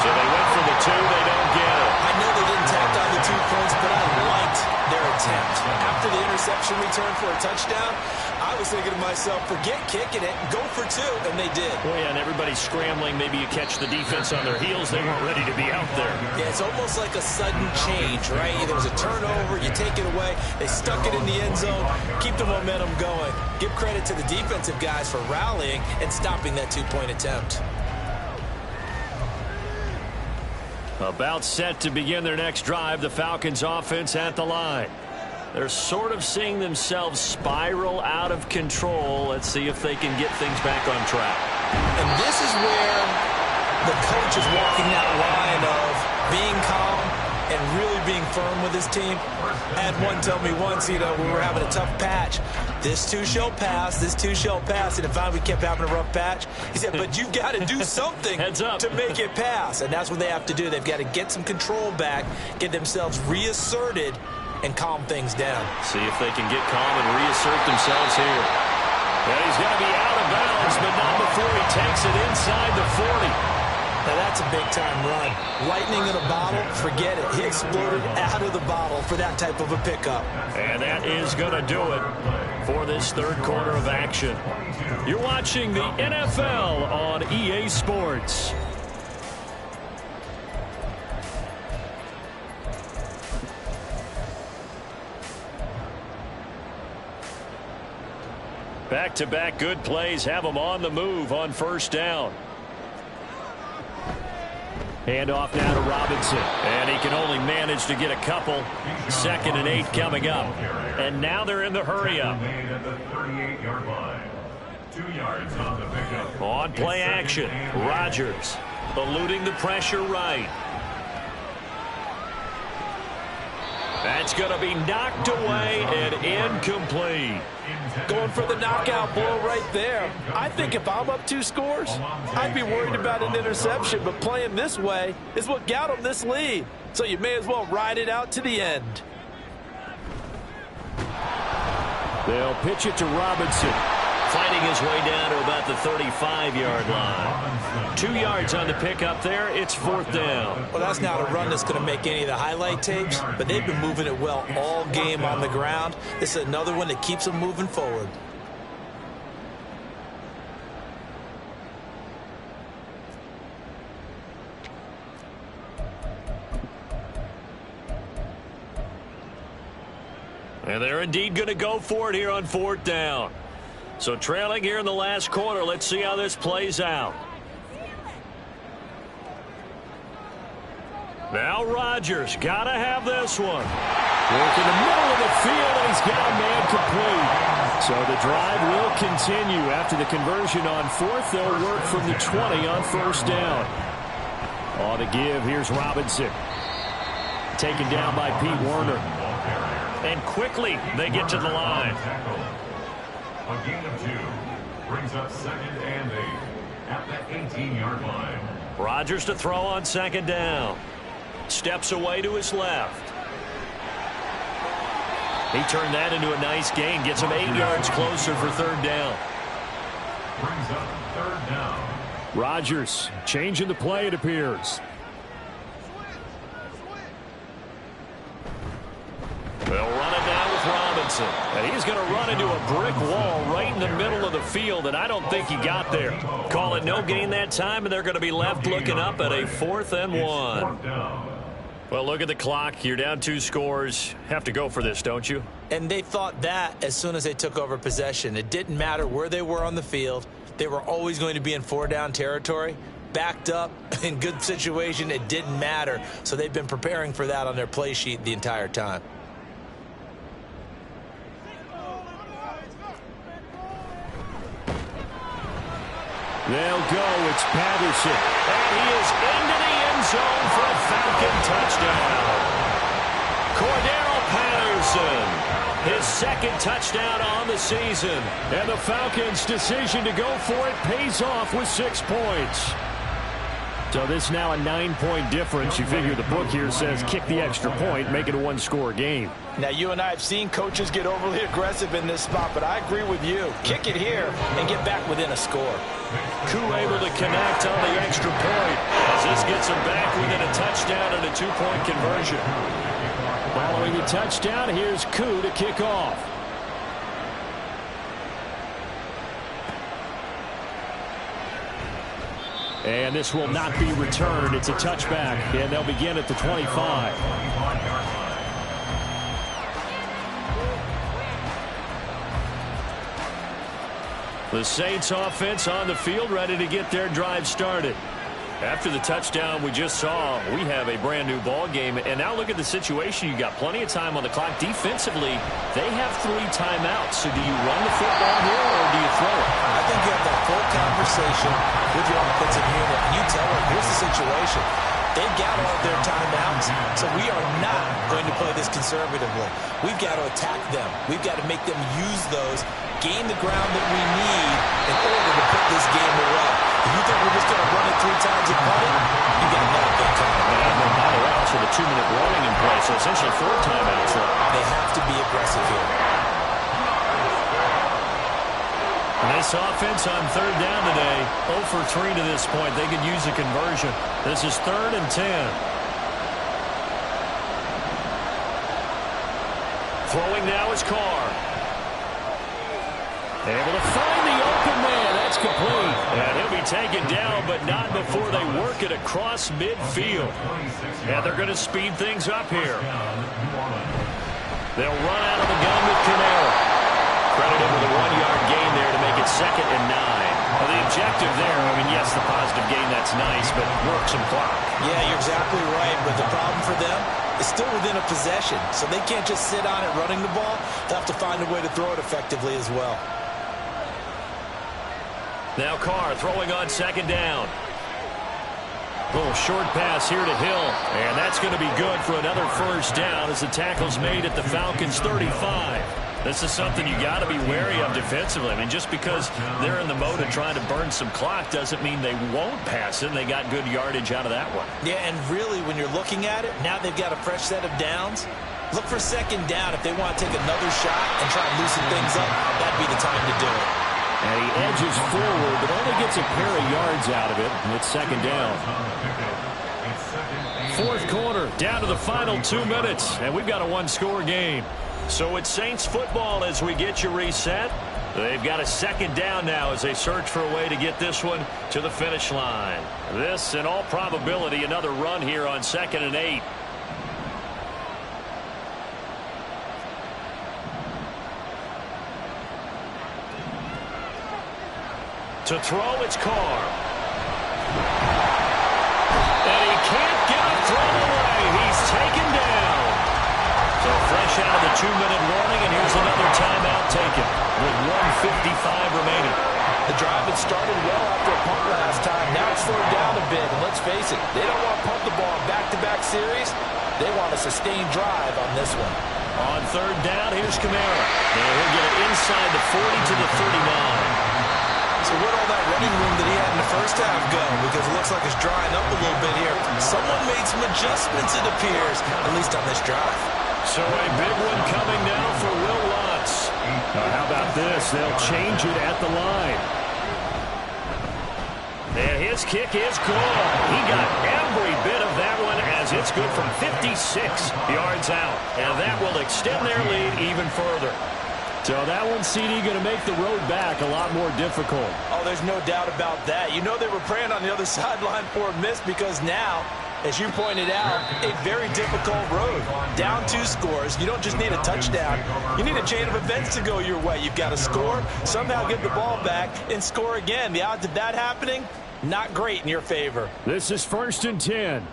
C: So they went for the 2. They don't get it.
E: I know they didn't tack on the 2 points, but I liked their attempt. After the interception return for a touchdown, I was thinking to myself, forget kicking it, go for 2, and they did.
C: Well, yeah, and everybody's scrambling. Maybe you catch the defense on their heels. They weren't ready to be out there.
E: Yeah, it's almost like a sudden change, right? There was a turnover, you take it away, they stuck it in the end zone, keep the momentum going. Give credit to the defensive guys for rallying and stopping that 2-point attempt.
C: About set to begin their next drive, the Falcons offense at the line. They're sort of seeing themselves spiral out of control. Let's see if they can get things back on track.
E: And this is where the coach is walking that line of being calm and really being firm with his team. I had one tell me once, we were having a tough patch. This too shall pass, this too shall pass. And if we kept having a rough patch, he said, but you've got to do something to make it pass. And that's what they have to do. They've got to get some control back, get themselves reasserted, and calm things down.
C: See if they can get calm and reassert themselves here. And he's going to be out of bounds, but not before he takes it inside the 40.
E: Now that's a big-time run. Lightning in a bottle, forget it. He exploded out of the bottle for that type of a pickup.
C: And that is going to do it for this third quarter of action. You're watching the NFL on EA Sports. Back-to-back good plays have them on the move on first down. Hand off now to Robinson. And he can only manage to get a couple. 2nd and 8 coming up. And now they're in the hurry-up. On play action, Rodgers eluding the pressure right. That's going to be knocked away and incomplete.
F: Going for the knockout blow right there. I think if I'm up 2 scores, I'd be worried about an interception, but playing this way is what got them this lead. So you may as well ride it out to the end.
C: They'll pitch it to Robinson. Fighting his way down to about the 35-yard line. 2 yards on the pickup there. It's 4th down.
E: Well, that's not a run that's going to make any of the highlight tapes, but they've been moving it well all game on the ground. This is another one that keeps them moving forward.
C: And they're indeed going to go for it here on 4th down. So trailing here in the last quarter. Let's see how this plays out. Now Rodgers got to have this one. Work in the middle of the field, and he's got a man complete. So the drive will continue. After the conversion on 4th, they'll work from the 20 on 1st down. On the give, here's Robinson. Taken down by Pete Werner. And quickly they get to the line.
D: A gain of 2 brings up 2nd and 8 at the 18-yard line.
C: Rodgers to throw on 2nd down. Steps away to his left. He turned that into a nice gain. Gets him 8 yards closer for 3rd down.
D: Brings up 3rd down.
C: Rodgers changing the play, it appears. They'll run it down with Robinson. And he's going to run into a brick wall right in the middle of the field, and I don't think he got there. Call it no gain that time, and they're going to be left looking up at a 4th and 1. Well, look at the clock. You're down 2 scores. Have to go for this, don't you?
E: And they thought that as soon as they took over possession. It didn't matter where they were on the field. They were always going to be in 4-down territory. Backed up, in good situation, it didn't matter. So they've been preparing for that on their play sheet the entire time.
C: They'll go. It's Patterson. And he is into the end zone for a Falcon touchdown. Cordero Patterson, his 2nd touchdown on the season. And the Falcons' decision to go for it pays off with 6 points. So this now a 9-point difference. You figure the book here says kick the extra point, make it a 1-score game.
F: Now, you and I have seen coaches get overly aggressive in this spot, but I agree with you. Kick it here and get back within a score.
C: Koo able to connect on the extra point as this gets him back within a touchdown and a 2-point conversion. Following the touchdown, here's Koo to kick off. And this will not be returned. It's a touchback, and they'll begin at the 25. The Saints offense on the field, ready to get their drive started. After the touchdown we just saw, we have a brand new ball game. And now look at the situation. You got plenty of time on the clock. Defensively, they have 3 timeouts. So do you run the football here or do you throw it?
E: I think you have that full conversation with your offensive unit. And you tell them, here's the situation. They've got all of their timeouts, so we are not going to play this conservatively. We've got to attack them. We've got to make them use those, gain the ground that we need in order to put this game away. If you think we're just going to run it 3 times and punt it, you got another big time.
C: And no matter else with a 2-minute warning in place, so essentially 4 timeouts left.
E: They have to be aggressive here.
C: This offense on 3rd down today, 0 for 3 to this point. They could use a conversion. This is 3rd and 10. Throwing now is Carr. Able to find the open man. That's complete. And he'll be taken down, but not before they work it across midfield. And they're going to speed things up here. They'll run out of the gun with Canara. Credited with a 1-yard gain there to make it 2nd and 9. Well, the objective there, I mean, yes, the positive gain, that's nice, but work some clock.
E: Yeah, you're exactly right, but the problem for them is still within a possession, so they can't just sit on it running the ball. They'll have to find a way to throw it effectively as well.
C: Now Carr throwing on 2nd down. Little short pass here to Hill, and that's going to be good for another first down as the tackle's made at the Falcons' 35. This is something you got to be wary of defensively. I mean, just because they're in the mode of trying to burn some clock doesn't mean they won't pass it. They got good yardage out of that one.
E: Yeah, and really, when you're looking at it, now they've got a fresh set of downs. Look for second down if they want to take another shot and try and loosen things up. That'd be the time to do it.
H: And he edges forward, but only gets a pair of yards out of it, and it's second down.
C: Fourth quarter, down to the final 2 minutes, and we've got a one-score game. So it's Saints football as we get you reset. They've got a second down now as they search for a way to get this one to the finish line. This, in all probability, another run here on 2nd and 8. To throw, it's Carr. And he can't get it thrown away. He's taken down. So fresh out of the 2-minute warning, and here's another timeout taken with 1:55 remaining.
E: The drive had started well after a punt last time. Now it's slowed down a bit, and let's face it, they don't want to pump the ball in back-to-back series. They want a sustained drive on this one.
C: On third down, here's Kamara. And he'll get it inside the 40 to the 39.
E: So where'd all that running room that he had in the first half go? Because it looks like it's drying up a little bit here. Someone made some adjustments, it appears, at least on this drive.
C: So a big one coming now for Will Lutz.
H: How about this? They'll change it at the line.
C: And his kick is good. He got every bit of that one as it's good from 56 yards out. And that will extend their lead even further.
H: So that one, CD, going to make the road back a lot more difficult.
E: Oh, there's no doubt about that. You know they were praying on the other sideline for a miss because now, as you pointed out, a very difficult road. Down 2 scores. You don't just need a touchdown. You need a chain of events to go your way. You've got to score, somehow get the ball back, and score again. The odds of that happening, not great in your favor.
H: This is 1st and 10.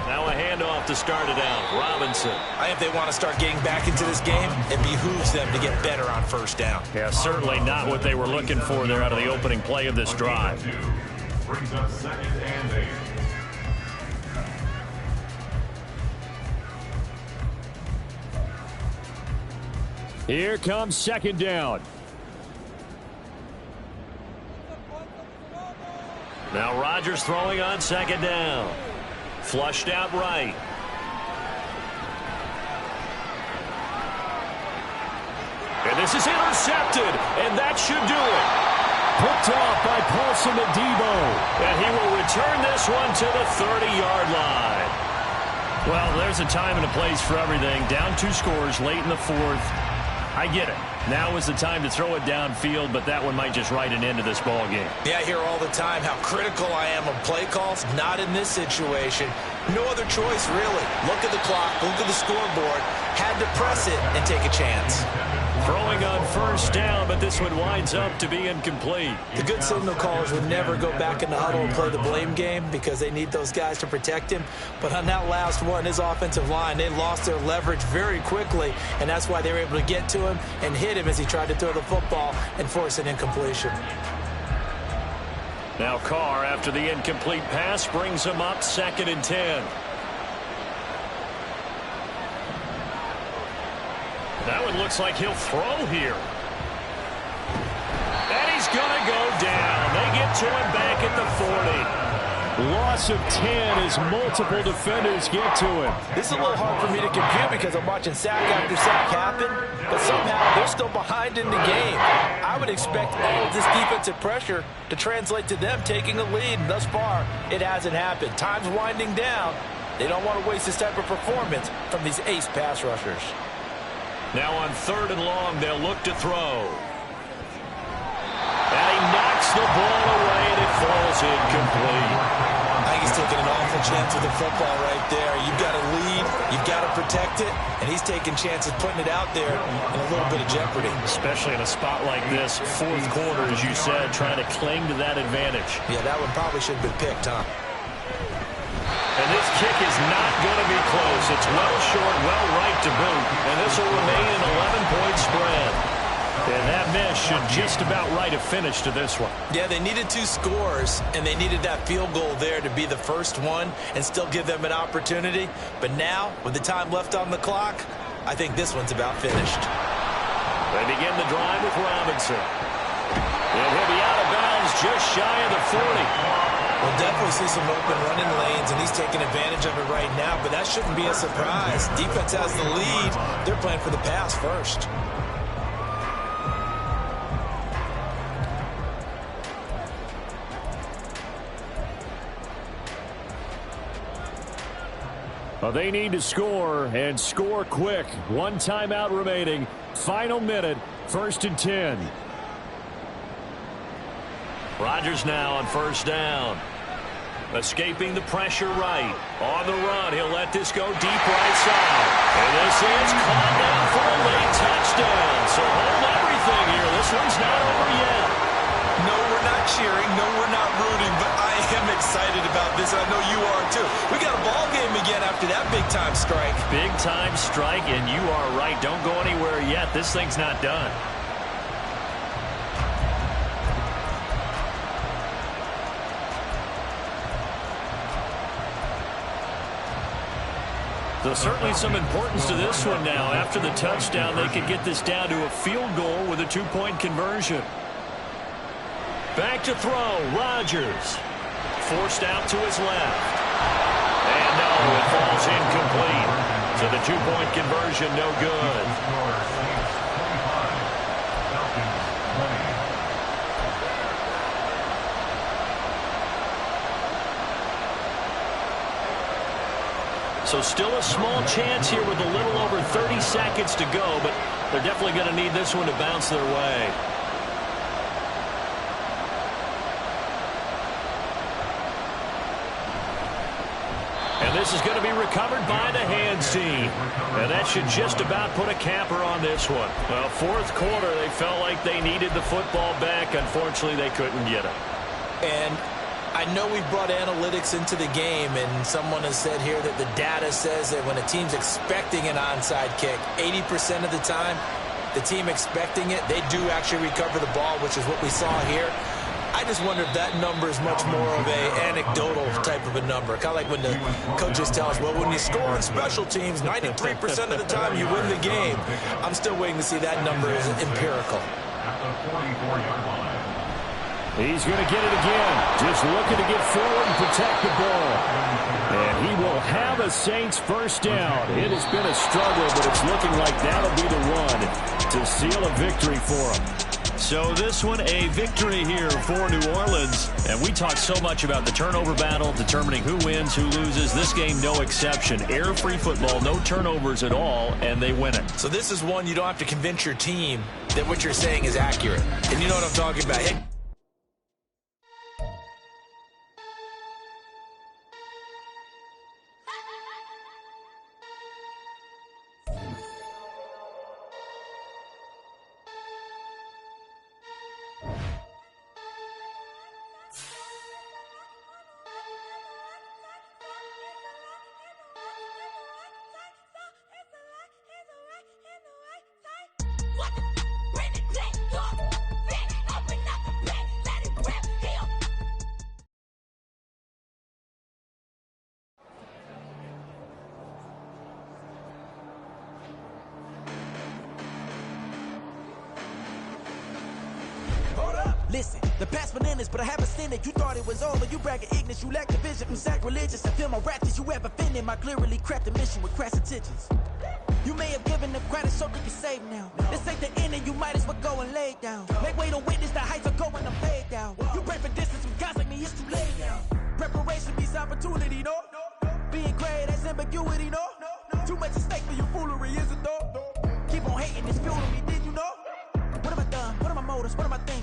C: Now a handoff to start it out. Robinson.
E: I think if they want to start getting back into this game, it behooves them to get better on first down.
C: Yeah, certainly not what they were looking for there out of the opening play of this drive.
D: Brings up 2nd and 8.
H: Here comes 2nd down.
C: Now Rodgers throwing on 2nd down. Flushed out right. And this is intercepted, and that should do it.
H: Picked off by Paulson Adebo.
C: And he will return this one to the 30-yard line. Well, there's a time and a place for everything. Down 2 scores late in the 4th. I get it. Now is the time to throw it downfield, but that one might just write an end to this ball game.
E: Yeah, I hear all the time how critical I am of play calls. Not in this situation. No other choice, really. Look at the clock. Look at the scoreboard. Had to press it and take a chance.
C: Throwing on first down, but this one winds up to be incomplete.
E: The good signal callers would never go back in the huddle and play the blame game because they need those guys to protect him. But on that last one, his offensive line, they lost their leverage very quickly, and that's why they were able to get to him and hit him as he tried to throw the football and force an incompletion.
C: Now Carr, after the incomplete pass, brings him up 2nd and 10. That one looks like he'll throw here. And he's going to go down. They get to him back at the 40.
H: Loss of 10 as multiple defenders get to him.
E: This is a little hard for me to compute because I'm watching sack after sack happen, but somehow they're still behind in the game. I would expect all of this defensive pressure to translate to them taking a lead, and thus far, it hasn't happened. Time's winding down. They don't want to waste this type of performance from these ace pass rushers.
C: Now on 3rd and long, they'll look to throw. And he knocks the ball away, and it falls incomplete.
E: I think he's taking an awful chance with the football right there. You've got to lead, you've got to protect it, and he's taking chances putting it out there in a little bit of jeopardy.
C: Especially in a spot like this, 4th quarter, as you said, trying to cling to that advantage.
E: Yeah, that one probably should have been picked, huh?
C: And this kick is not going to be close. It's well short, well right to boot. And this will remain an 11-point spread. And that miss should just about write a finish to this one.
E: Yeah, they needed 2 scores, and they needed that field goal there to be the first one and still give them an opportunity. But now, with the time left on the clock, I think this one's about finished.
C: They begin the drive with Robinson. And he'll be out of bounds just shy of the 40.
E: We'll definitely see some open running lanes, and he's taking advantage of it right now, but that shouldn't be a surprise. Defense has the lead. They're playing for the pass first.
C: Well, they need to score, and score quick. 1 timeout remaining. Final minute, 1st and 10. Rodgers now on 1st down. Escaping the pressure right. On the run, he'll let this go deep right side. And this is caught down for a late touchdown. So hold everything here. This one's not over yet.
E: No, we're not cheering. No, we're not rooting. But I am excited about this. I know you are, too. We got a ball game again after that big-time strike.
C: Big-time strike, and you are right. Don't go anywhere yet. This thing's not done. So certainly some importance to this one now. After the touchdown, they could get this down to a field goal with a 2-point conversion. Back to throw, Rodgers. Forced out to his left. And no, it falls incomplete. So the 2-point conversion, no good. So still a small chance here with a little over 30 seconds to go, but they're definitely going to need this one to bounce their way. And this is going to be recovered by the hands team. And that should just about put a capper on this one. Well, 4th quarter, they felt like they needed the football back. Unfortunately, they couldn't get it.
E: And I know we brought analytics into the game, and someone has said here that the data says that when a team's expecting an onside kick, 80% of the time, the team expecting it, they do actually recover the ball, which is what we saw here. I just wonder if that number is much more of a anecdotal type of a number. Kind of like when the coaches tell us, well, when you score on special teams, 93% of the time you win the game. I'm still waiting to see that number is empirical.
D: At the 44-yard line.
C: He's going to get it again. Just looking to get forward and protect the ball. And he will have a Saints first down. It has been a struggle, but it's looking like that'll be the one to seal a victory for him. So this one, a victory here for New Orleans. And we talk so much about the turnover battle, determining who wins, who loses. This game, no exception. Error-free football, no turnovers at all, and they win it.
E: So this is one you don't have to convince your team that what you're saying is accurate. And you know what I'm talking about. Hey,
I: Listen, the past bananas, but I haven't seen it. You thought it was over, you bragging ignorance. You lack the vision from sacrilegious. I feel my raptors, you have offended my clearly crafted mission with crass intentions. You may have given them credit so that you're safe now. This ain't the end and you might as well go and lay down. Make way to witness the heights are going to fade down. You pray for distance with guys like me, it's too late now. Preparation beats opportunity, no? Being great, that's ambiguity, no? Too much at stake for your foolery, is it though? Keep on hating, it's fuel to me, did you know? What have I done? What are my motives? What am I thinking?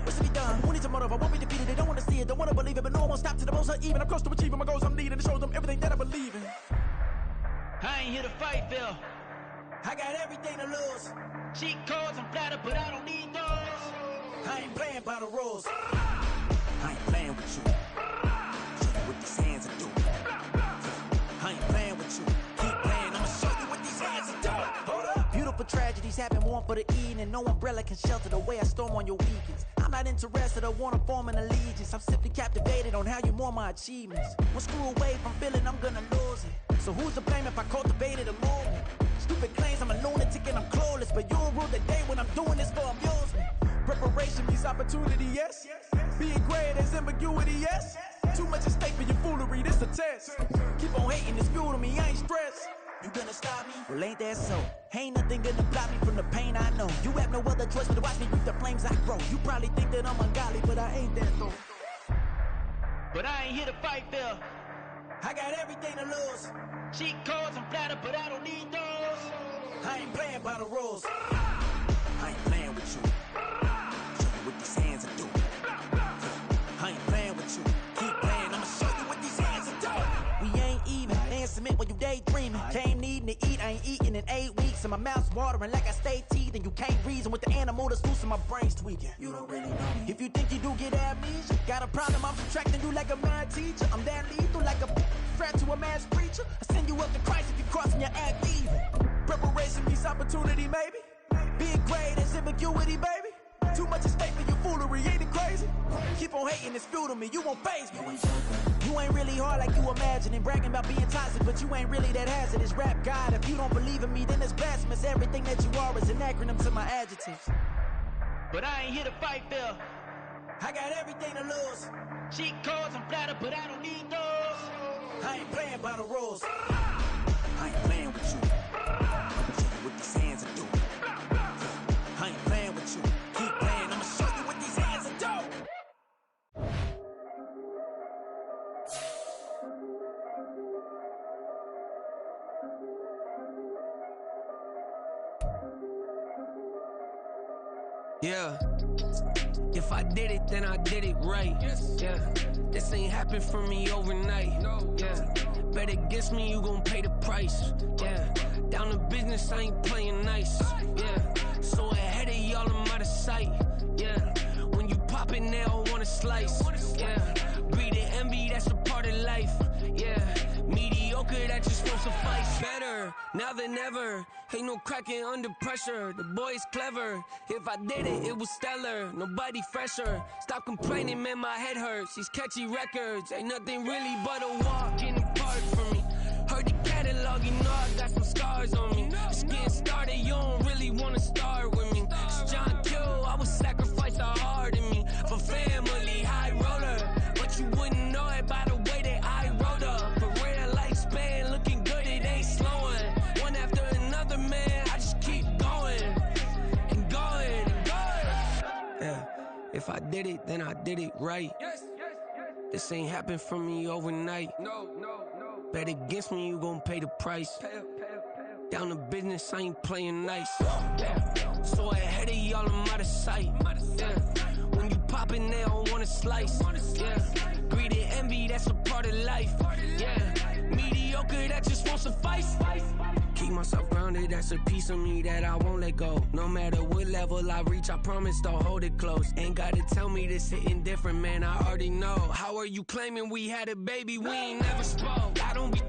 I: What's to be done? Who needs a motive? I won't be defeated. They don't want to see it, don't want to believe it, but no one won't stop to the most uneven. I'm close to achieving my goals I'm needing to show them everything that I believe in. I ain't here to fight, Bill. I got everything to lose. Cheat codes, I'm flattered, but I don't need those. I ain't playing by the rules. I ain't playing with you. Show you what these hands are doing. I ain't playing with you. Keep playing, I'ma show you what these hands are doing. Hold up. Beautiful tragedies happen, one for the evening. No umbrella can shelter the way I storm on your weekends. I'm not interested or wanna form an allegiance. I'm simply captivated on how you more my achievements. One screw away from feeling I'm gonna lose it. So who's to blame if I cultivated a movement? Stupid claims I'm a lunatic and I'm clueless, but you'll rule the day when I'm doing this for amusement. Preparation means opportunity, yes. Being great is ambiguity, yes. Too much at stake for your foolery, this a test. Keep on hating, it's fuel to me, I ain't stressed. You gonna stop me? Well, ain't that so? Ain't nothing gonna block me from the pain I know. You have no other choice but to watch me reap the flames I grow. You probably think that I'm ungodly, but I ain't that though. But I ain't here to fight, Phil. I got everything to lose. Cheat codes and flatter, but I don't need those. I ain't playing by the rules. I ain't playing with you. Show you what these hands are doing. I ain't playing with you. Keep playing, I'ma show you what these hands are doing. We ain't even. Laying cement when you daydreaming. Came needing to eat, I ain't eating in 8 weeks. And my mouth's watering like I stay teething. You can't reason with the animal that's loose and my brain's tweaking. You don't really know me. If you think you do get amnesia, got a problem, I'm subtracting you like a mad teacher. I'm that lethal like a threat to a mass preacher. I send you up to Christ if you crossing your act evil. Preparation means opportunity, maybe. Being great is ambiguity, baby. Too much at stake for your foolery, ain't it crazy? Keep on hating, it's fuel to me, you won't faze me. You ain't really hard like you imagining. Bragging about being toxic, but you ain't really that hazardous. Rap God, if you don't believe in me, then it's blasphemous. Everything that you are is an acronym to my adjectives. But I ain't here to fight, Phil. I got everything to lose. Cheat codes and flatter, but I don't need those. I ain't playing by the rules. I ain't playing with you. Show you what these hands are doing. I ain't playing with you. Keep playing, I'ma show you what these hands are doing.
J: Yeah. If I did it, then I did it right. Yeah. This ain't happened for me overnight. Yeah. Bet against me, you gon' pay the price. Yeah. Down to business, I ain't playing nice. Yeah. So ahead of y'all, I'm out of sight. Yeah. When you poppin', they all wanna slice. Yeah. Greed and envy, that's a part of life. Yeah. Mediocre, that just won't suffice. Better now than ever. Ain't no cracking under pressure. The boy's clever. If I did it, it was stellar. Nobody fresher. Stop complaining, man, my head hurts. These catchy records ain't nothing really but a walk in the park for me. Heard the catalog, you know I got some scars on me. Just getting started, you don't really wanna start with me. It's John Q, I would sacrifice a heart in me. For family, high roller. But you wouldn't know it by the way that I wrote up. For real lifespan, looking good, it ain't slowing. One after another, man, I just keep going. And going, and going. Yeah, if I did it, then I did it right. This ain't happened for me overnight. Bet against me, you gon' pay the price. Down to business, I ain't playing nice. Yeah. So ahead of y'all, I'm out of sight. Yeah. When you poppin', they don't wanna slice. Yeah. Greed and envy, that's a part of life. Yeah. Mediocre, that just won't suffice. Keep myself grounded, that's a piece of me that I won't let go. No matter what level I reach, I promise to hold it close. Ain't gotta tell me this hitting different, man, I already know. How are you claiming we had a baby, we ain't never spoke? I don't be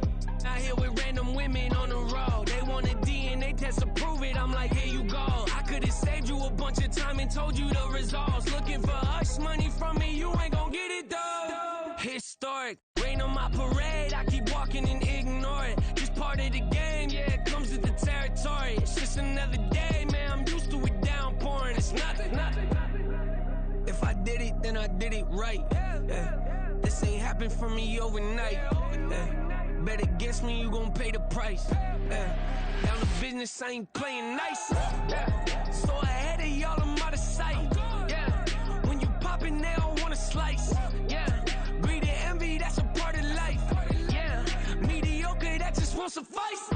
J: out here with random women on the road. They want a DNA test to prove it, I'm like, here you go. I could've saved you a bunch of time and told you the results. Looking for hush money from me, you ain't gon' get it though. Historic, rain on my parade, I keep walking and ignore it. Just part of the game, yeah, it comes with the territory. It's just another day, man, I'm used to it downpouring. It's nothing. If I did it, then I did it right. Yeah. This ain't happened for me overnight. Yeah. Bet against me, you gon' pay the price. Yeah. Down to business, I ain't playing nice. Yeah. So ahead of y'all, I'm out of sight. Yeah. When you poppin', they don't wanna slice. Yeah. Greed and envy, that's a part of life. Yeah. Mediocre, that just won't suffice.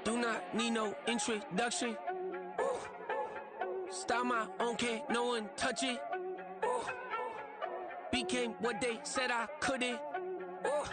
J: Do not need no introduction. Style my own, can't no one touch it. Ooh. Became what they said I couldn't. Ooh.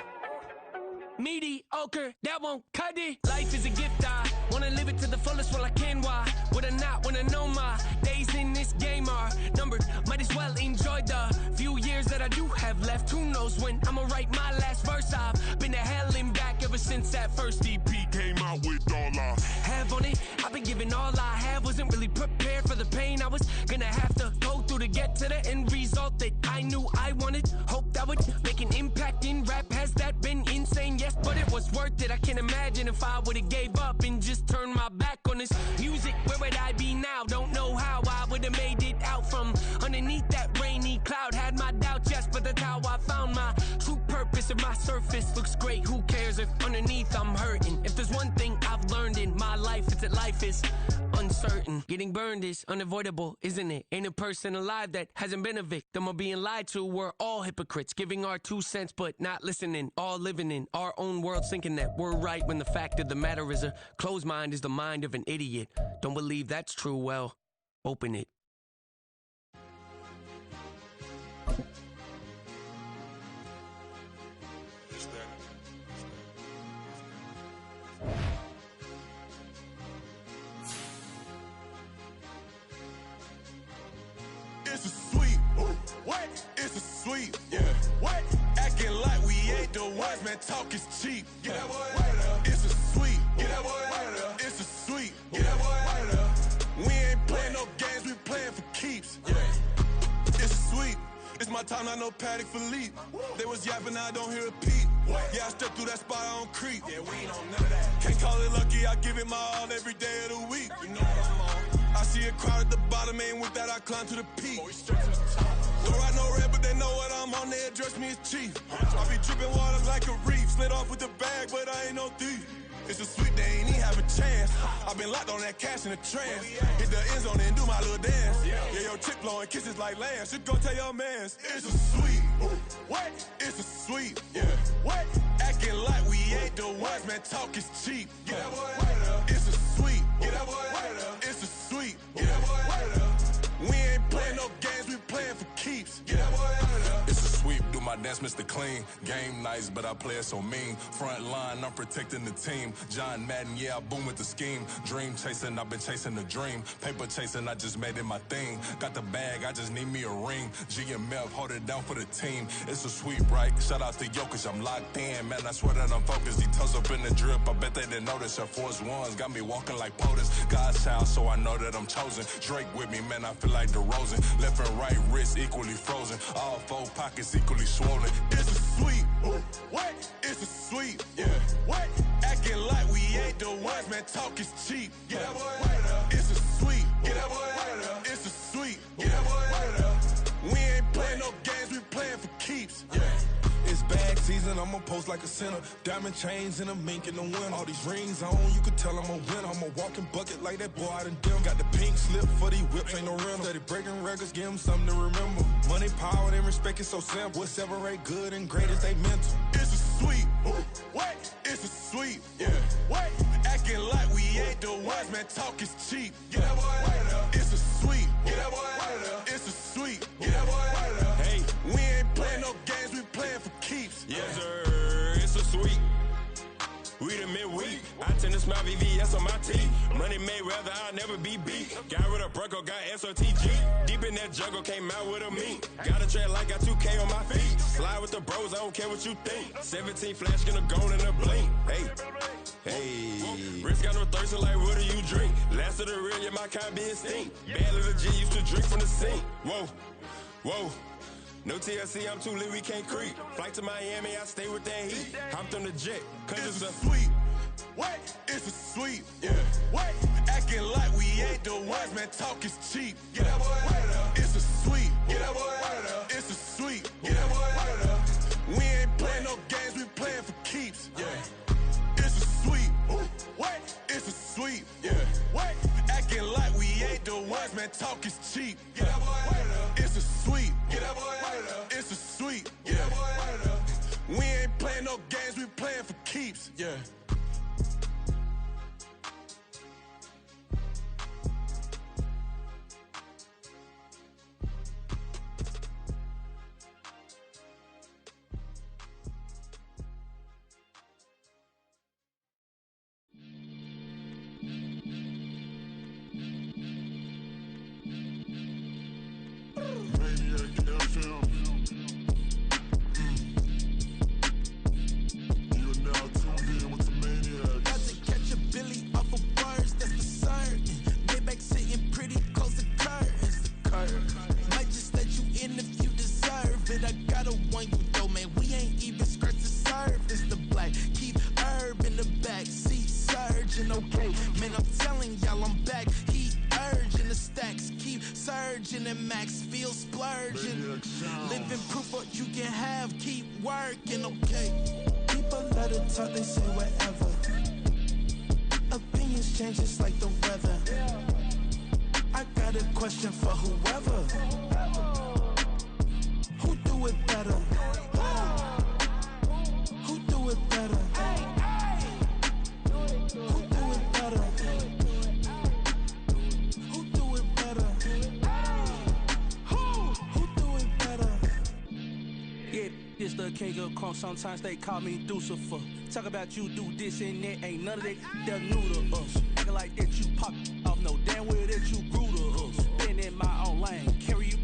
J: Mediocre, that won't cut it. Life is a gift, I wanna live it to the fullest while I can. Why would I not wanna know my days in this game are numbered? Might as well enjoy the few years that I do have left. Who knows when I'ma write my last verse? I've been to hell and back ever since that first EP came out with all I have on it. I've been giving all I have, wasn't really prepared for the pain I was gonna have to go through to get to the end result that I knew I wanted. Hope that would make an impact in rap. Has that been insane? Yes, but it was worth it. I can't imagine if I would've gave up and just turned my back on this music. Where would I be now? Don't know how I would've made it out from underneath that rainy cloud. Had my doubts, yes, but that's how I found my true purpose. If my surface looks great, who cares if underneath I'm hurting? If there's one thing I've learned in my life, it's that life is uncertain. Getting burned is unavoidable, isn't it? Ain't a person alive that hasn't been a victim of being lied to. We're all hypocrites, giving our 2 cents but not listening. All living in our own world, thinking that we're right when the fact of the matter is a closed mind is the mind of an idiot. Don't believe that's true? Well, open it.
K: It's a sweet, what? It's a sweet, yeah. What? Acting like we ain't the ones, man. Talk is cheap. Get that boy right up. It's a sweet, get that boy right up. It's a sweet, get that boy right up. We ain't playing no games, we playing for keeps. Yeah. It's sweet. It's my time, not no Paddock Philippe. They was yapping, I don't hear a peep. Yeah, I step through that spot, I don't creep. Yeah, we ain't on none of that. Can't call it lucky, I give it my all every day of the week. You know what I'm on. I see a crowd at the bottom, ain't with that, I climb to the peak. Don't write no red, but they know what I'm on, they address me as chief. I be dripping water like a reef, slid off with the bag, but I ain't no thief. It's a sweet, they ain't even have a chance. I been locked on that cash in a trance. Hit the end zone and do my little dance. Yeah, your chick blowing kisses like lambs. Should go tell your mans. It's a sweet, what? It's a sweet, yeah. What? Acting like we ain't the ones, man. Talk is cheap. Get that boy right up. It's a sweet, get that boy right up. It's a sweet, get that boy right up. We ain't playing no games, we playing for keeps. Get that boy right up. It's a sweep, do my dance, Mr. Clean. Game nice, but I play it so mean. Front line, I'm protecting the team. John Madden, yeah, I boom with the scheme. Dream chasing, I've been chasing the dream. Paper chasing, I just made it my thing. Got the bag, I just need me a ring. GMF, hold it down for the team. It's a sweep, right? Shout out to Jokic, I'm locked in. Man, I swear that I'm focused. He toes up in the drip, I bet they didn't notice. Air Force Ones got me walking like POTUS. God's child, so I know that I'm chosen. Drake with me, man, I feel like DeRozan. Left and right wrist equally frozen. All 4 pockets equally swollen. It's a sweep, what? It's a sweep, yeah. What? Acting like we ain't the ones, man. Talk is cheap. Get that boy right up. It's a sweep, get that boy right up. It's a sweep, get that boy right up. We ain't playing no games, we playing for keeps. Yeah. It's bag season, I'ma post like a sinner. Diamond chains and a mink in the wind. All these rings on, you could tell I'm a winner. I'm a walking bucket like that boy out in dim. Got the pink slip for these whips, ain't no rental. Steady breaking records, give them something to remember. Money, power, and respect is so simple. What separate good and great is they mental. It's a sweet, what? It's a sweet, yeah. What? Acting like we ain't the ones, man. Talk is cheap. Get that boy right up. It's a sweet, get that boy right up. It's a sweet, get that boy right up. Hey, we ain't playing no games, we playing for keeps.
L: Yes, sir. It's a sweet. We the midweek. I tend to smile VVS on my teeth. Money made rather I'll never be beat. Got rid of Bronco, got SOTG. Deep in that jungle, came out with a mink. Got a trail like got 2K on my feet. Slide with the bros, I don't care what you think. 17 flash gonna go in a blink. Hey. Wrist got no thirst, like what do you drink? Last of the real, yeah, my kind be extinct. Bad little G used to drink from the sink. Whoa. No TLC, I'm too lit, we can't creep. Flight to Miami, I stay with that heat. Hopped on the jet, cause
K: it's a sweet. What? It's a sweet, yeah. What? Acting like we ain't the ones, man. Talk is cheap. Get that boy right up. It's a sweet. Get that boy right up. It's a sweet. Get that boy right up. We ain't playing no games, we playing for keeps. Yeah. It's a sweet. What? It's a sweet, yeah. What? Acting like we ain't the ones, man. Talk is cheap. Get that boy right up. It's a sweet. Get that boy right up. It's a sweet. Get that boy right up. We ain't playing no games, we playing for keeps. Yeah.
I: Living proof what you can have, keep working, okay? People let it talk, they say whatever. Opinions change just like the weather. I got a question for whoever. Who do it better? Who do it better? Who do it better? Who do it better? Who do it better?
M: Yeah, this the king of crunk. Sometimes they call me Lucifer. Talk about you do this and that. Ain't none of that they're new to us. Acting like that you pop off. No damn well that you grew to us. Been in my own lane. Carry you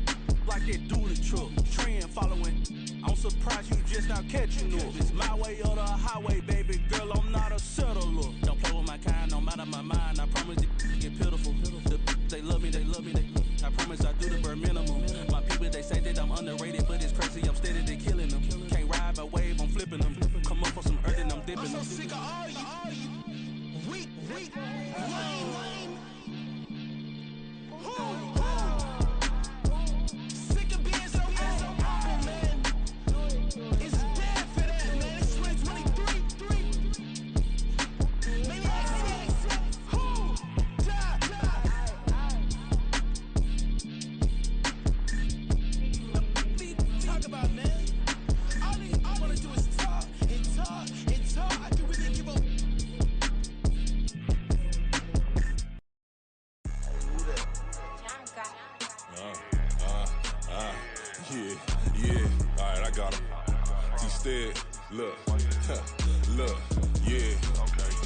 M: like that do the truck. Trend following. I'm surprised you just now catching up. It's my way or the highway, baby girl. I'm not a settler. Don't play with my kind, no matter my mind. I promise it get pitiful. They love me, they love me, I promise I do the bare minimum. My people, they say that I'm underrated, but it's crazy, I'm steady, they killing them. Can't ride my wave, I'm flipping them. Come up for some earth and I'm dipping them.
I: I'm so sick of all you. Weak, lame. Sick of being so humble, man. It's dead for that, man. It's 2023. Maniacs. Who? Die. Talk about, man. All I wanna do is talk and talk and talk. I can really give up.
K: Yeah. All right, I got him. Instead, look, yeah.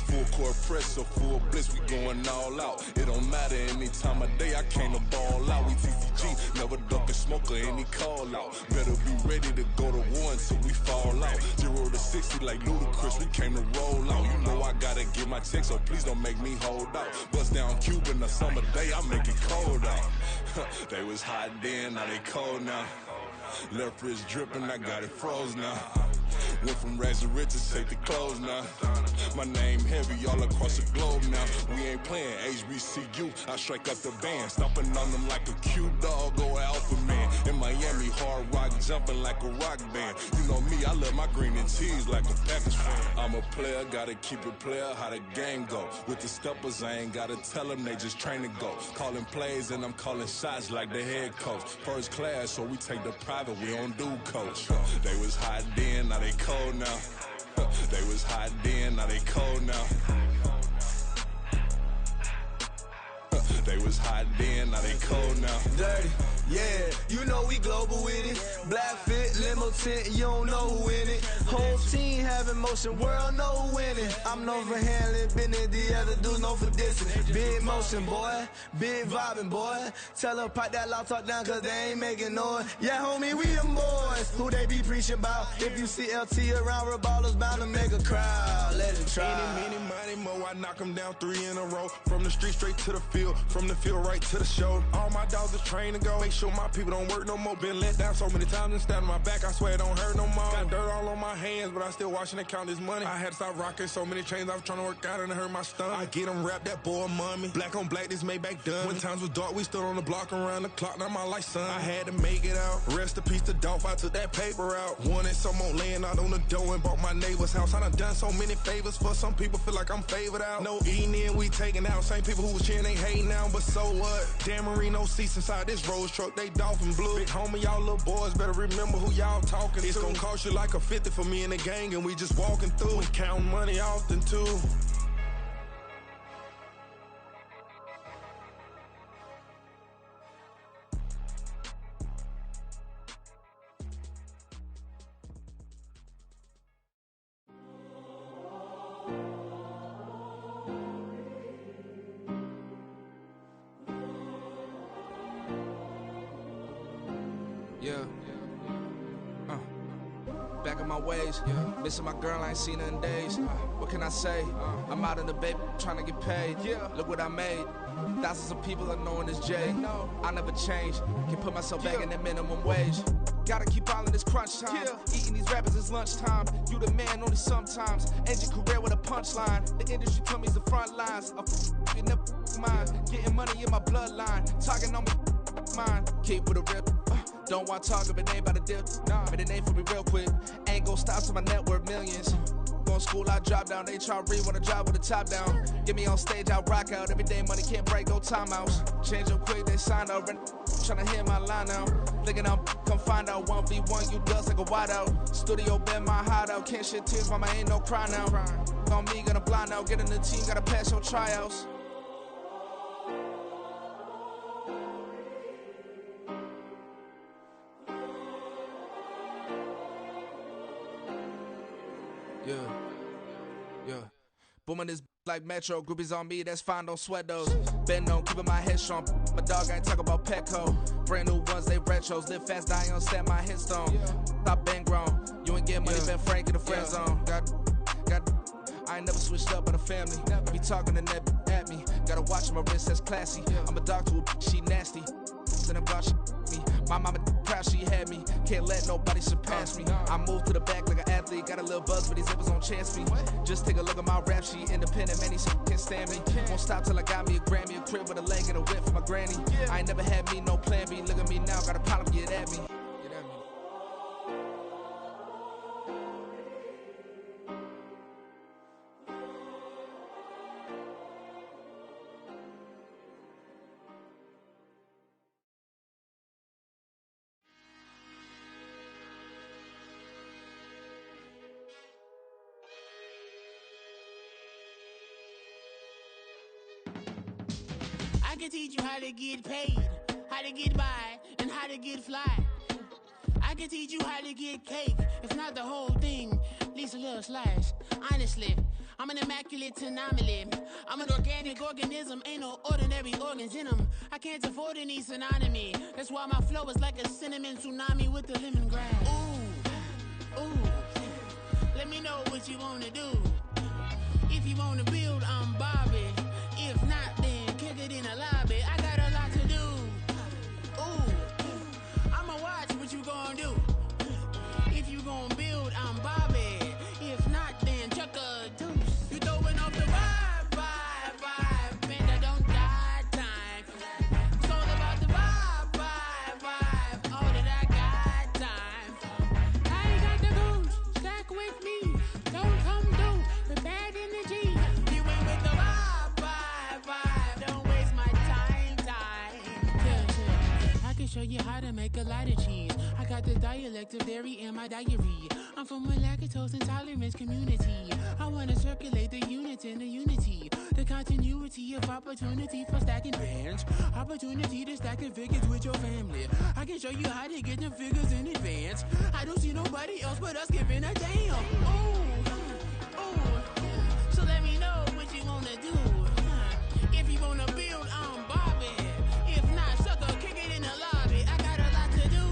K: Full court press, so full bliss, we going all out. It don't matter any time of day, I came to ball out. We TCG, never duck a smoker, any call out. Better be ready to go to war until we fall out. 0 to 60 like Ludacris, we came to roll out. You know I gotta get my check, so please don't make me hold out. Bust down Cuban, a summer day, I make it cold out. They was hot then, now they cold now. Left wrist dripping, I got it froze now. Went from rags to riches, take the clothes now. My name heavy all across the globe now. We ain't playing HBCU, I strike up the band. Stomping on them like a cute dog or alpha man. In Miami, hard rock jumping like a rock band. You know me, I love my green and cheese like a Packers fan. I'm a player, gotta keep it player, how the game go. With the steppers, I ain't gotta tell them, they just train to go. Calling plays and I'm calling shots like the head coach. First class, so we take the private, we don't do coach. They was hot then, now they cold now. They was hot then, now they cold now. They was hot then, now they cold now.
N: Dirty, yeah, you know we global with it. Black fit, limo tint, you don't know who in it. Whole team having motion, world know who winning. I'm known for handling business, the other dudes known for dissing. Big motion, boy, big vibing, boy. Tell them pipe that loud talk down, cause they ain't making noise. Yeah, homie, we them boys, who they be preaching about. If you see LT around, Reballo's bound to make a crowd. Let it try.
L: Any, money, mo, I knock them down 3 in a row. From the street straight to the field, from the field right to the show. All my dogs are trained to go. Make sure my people don't work no more. Been let down so many times and stand on my back, I swear it don't hurt no more. Got dirt all on my hands, but I still watching and count this money. I had to stop rocking so many chains, I was trying to work out and it hurt my stomach. I get them wrapped, that boy mommy. Black on black, this Maybach done. When times was dark, we stood on the block around the clock, now my life son. I had to make it out. Rest in peace to Dolph, I took that paper out. Wanted some more laying out on the dough and bought my neighbor's house. I done done so many favors for some people, feel like I'm favored out. No eating in, we taking out. Same people who was cheering, they hating now, but so what? Dan Marino seats inside this Rolls truck, they dolphin blue. Big homie, y'all little boys better remember who y'all talking to. It's gonna cost you like a 50 for me and the gang, and we just walking through. We counting money often too.
B: my ways. Missing my girl, I ain't seen her in days. What can I say? I'm out in the baby, trying to get paid. Look what I made. Thousands of people are knowing this Jay. I never change. Can put myself back in that minimum wage. Gotta keep all in this crunch time. Eating these rappers is lunchtime. You the man only sometimes. End your career with a punchline. The industry told me it's the front lines. You never mind. Getting money in my bloodline. Talking on me, mine. Keep with a rip. Don't want to talk if it ain't about a dip. But it ain't for me real quick. Ain't gon' stop till my net worth millions. Going school, I drop down. They try to read when I drop with the top down. Get me on stage, I rock out. Every day money can't break, go timeouts. Change them quick, they sign up. Tryna hear my line now. Thinking I'm come find out 1v1, you dust like a wideout. Studio been my hideout. Can't shed tears, mama ain't no cry now. On me, gonna blind out. Get in the team, gotta pass your tryouts. Yeah. Booming this like Metro. Groupies on me, that's fine, don't sweat those. Been on, keeping my head strong. My dog ain't talk about Petco. Brand new ones, they retros. Live fast, die on set, my headstone. Stop been grown. You ain't getting money, been Frank in the friend zone. Got. I ain't never switched up on the family. Be talking to that at me. Gotta watch my wrist, that's classy. I'm a dog to a she nasty. Then I'm about me. My mama proud she had me. Can't let nobody surpass me. I moved to the back like an athlete. Got a little buzz, but these zippers don't chance me. Just take a look at my rap sheet. Independent, man, these can't stand me. Won't stop till I got me a Grammy, a crib with a leg and a whip for my granny. I ain't never had me no plan B. Look at me now, got a problem, get at me.
O: I can teach you how to get paid, how to get by, and how to get fly. I can teach you how to get cake, if not the whole thing, at least a little slice. Honestly, I'm an immaculate anomaly. I'm an organic organism, ain't no ordinary organs in them. I can't afford any synonymy. That's why my flow is like a cinnamon tsunami with the lemongrass. Ooh, let me know what you wanna do. If you wanna build, I'm Bobby. If not, then kick it in the lobby. I got a lot to do. Ooh, I'ma watch what you gonna do. If you gonna build, I'm Bobby. If not, then chuck a deuce. You throwing off the vibe, man, I don't got time. It's all about the vibe, all that I got time. I ain't got the goose, stack with me. Don't come through with bad energy. You ain't with the vibe, don't waste my time. Yeah. I can show you how to make a lot of cheese. I got the dialect of dairy in my diary. I'm from a lactose intolerance community. I wanna circulate the units in the unity. The continuity of opportunity for stacking bands. Opportunity to stack the figures with your family. I can show you how to get them figures in advance. I don't see nobody else but us giving a damn. Ooh. So let me know what you wanna do. If you wanna build, I'm Bobby. If not, sucker, kick it in the lobby. I got a lot to do.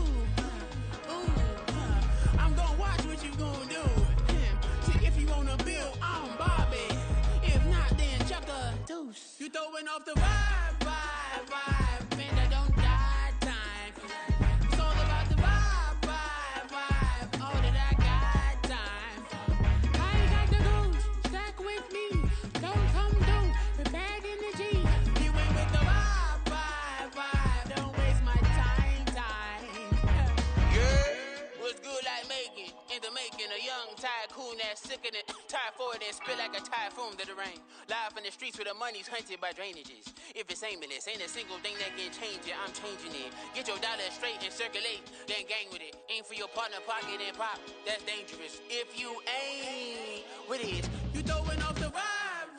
O: I'm gonna watch what you gonna do. If you wanna build, I'm Bobby. If not, then chuck a deuce. You throwing off the vibe, man, I don't got time. It's all about the vibe, all that I got time. I ain't got the goose, stack with me. Don't come through with bad energy. You ain't with the vibe, don't waste my time. Yeah, what's good like making? In the making, a young tycoon that's sick in it. Tired for it and spit like a typhoon to the rain. Live in the streets where the money's hunted by drainages. If it's aimless, ain't a single thing that can change it. I'm changing it. Get your dollar straight and circulate, then gang with it. Aim for your partner, pocket and pop. That's dangerous. If you ain't with it, you throwing off the vibe,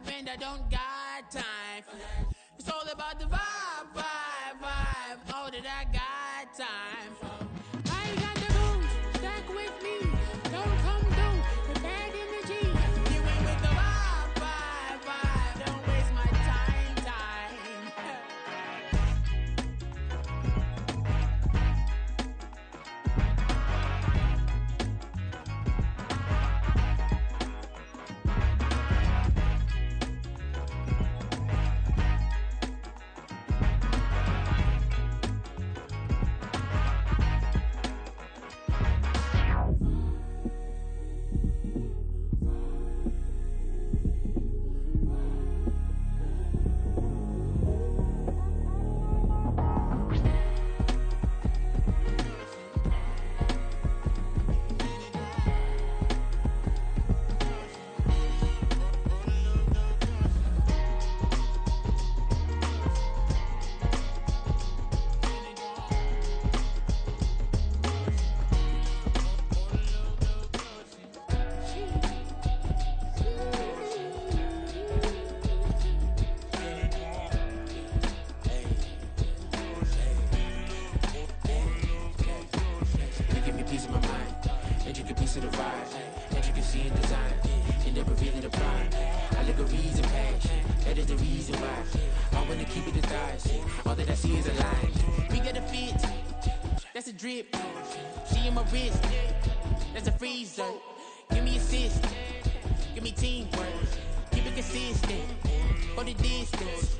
O: man, I don't got time. It's all about the vibe, all that I got time. I ain't got the goose, stack with me. Don't come through with bad energy. You ain't with the vibe, don't waste my time.
J: degrees of passion. That is the reason why I wanna keep it a thighs. All that I see is a lie. We got a fit, that's a drip. She in my wrist, that's a freezer. Give me assist, give me teamwork. Keep it consistent, for the distance.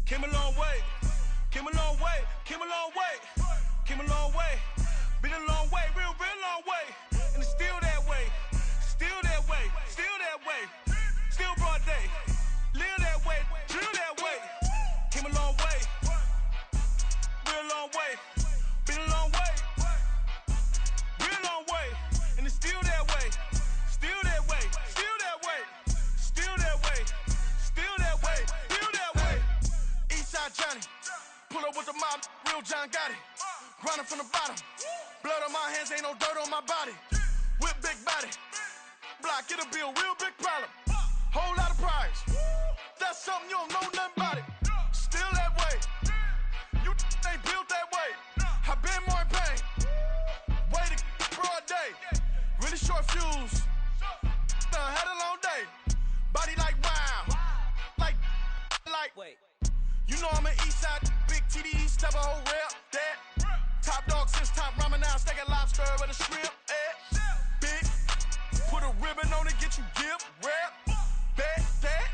K: Came a long way, came a long way, came a long way, came a long way. Been a long way, real long way. And it's still that way, still that way, still that way. Still broad day, live that way, drill that way. Came a long way, real long way. Been a long way, real long way. And it's still that way, still that way, still that way, still that way, still that way, still that way. Eastside Johnny, pull up with the mob, real John got it. Grinding from the bottom, blood on my hands, ain't no dirt on my body. Whip big body, block, get a bill, real big problem. Whole lot of prize, that's something you don't know nothing about it. Still that way, you ain't built that way. I been more in pain, waited broad day. Really short fuse, had a long day. Body like wow, like. Wait. You know I'm an Eastside, big TDE, step a whole rep, that. Top dog since top ramen now, steak a lobster with a shrimp, big, put a ribbon on it, get you gift, rep, bet, that.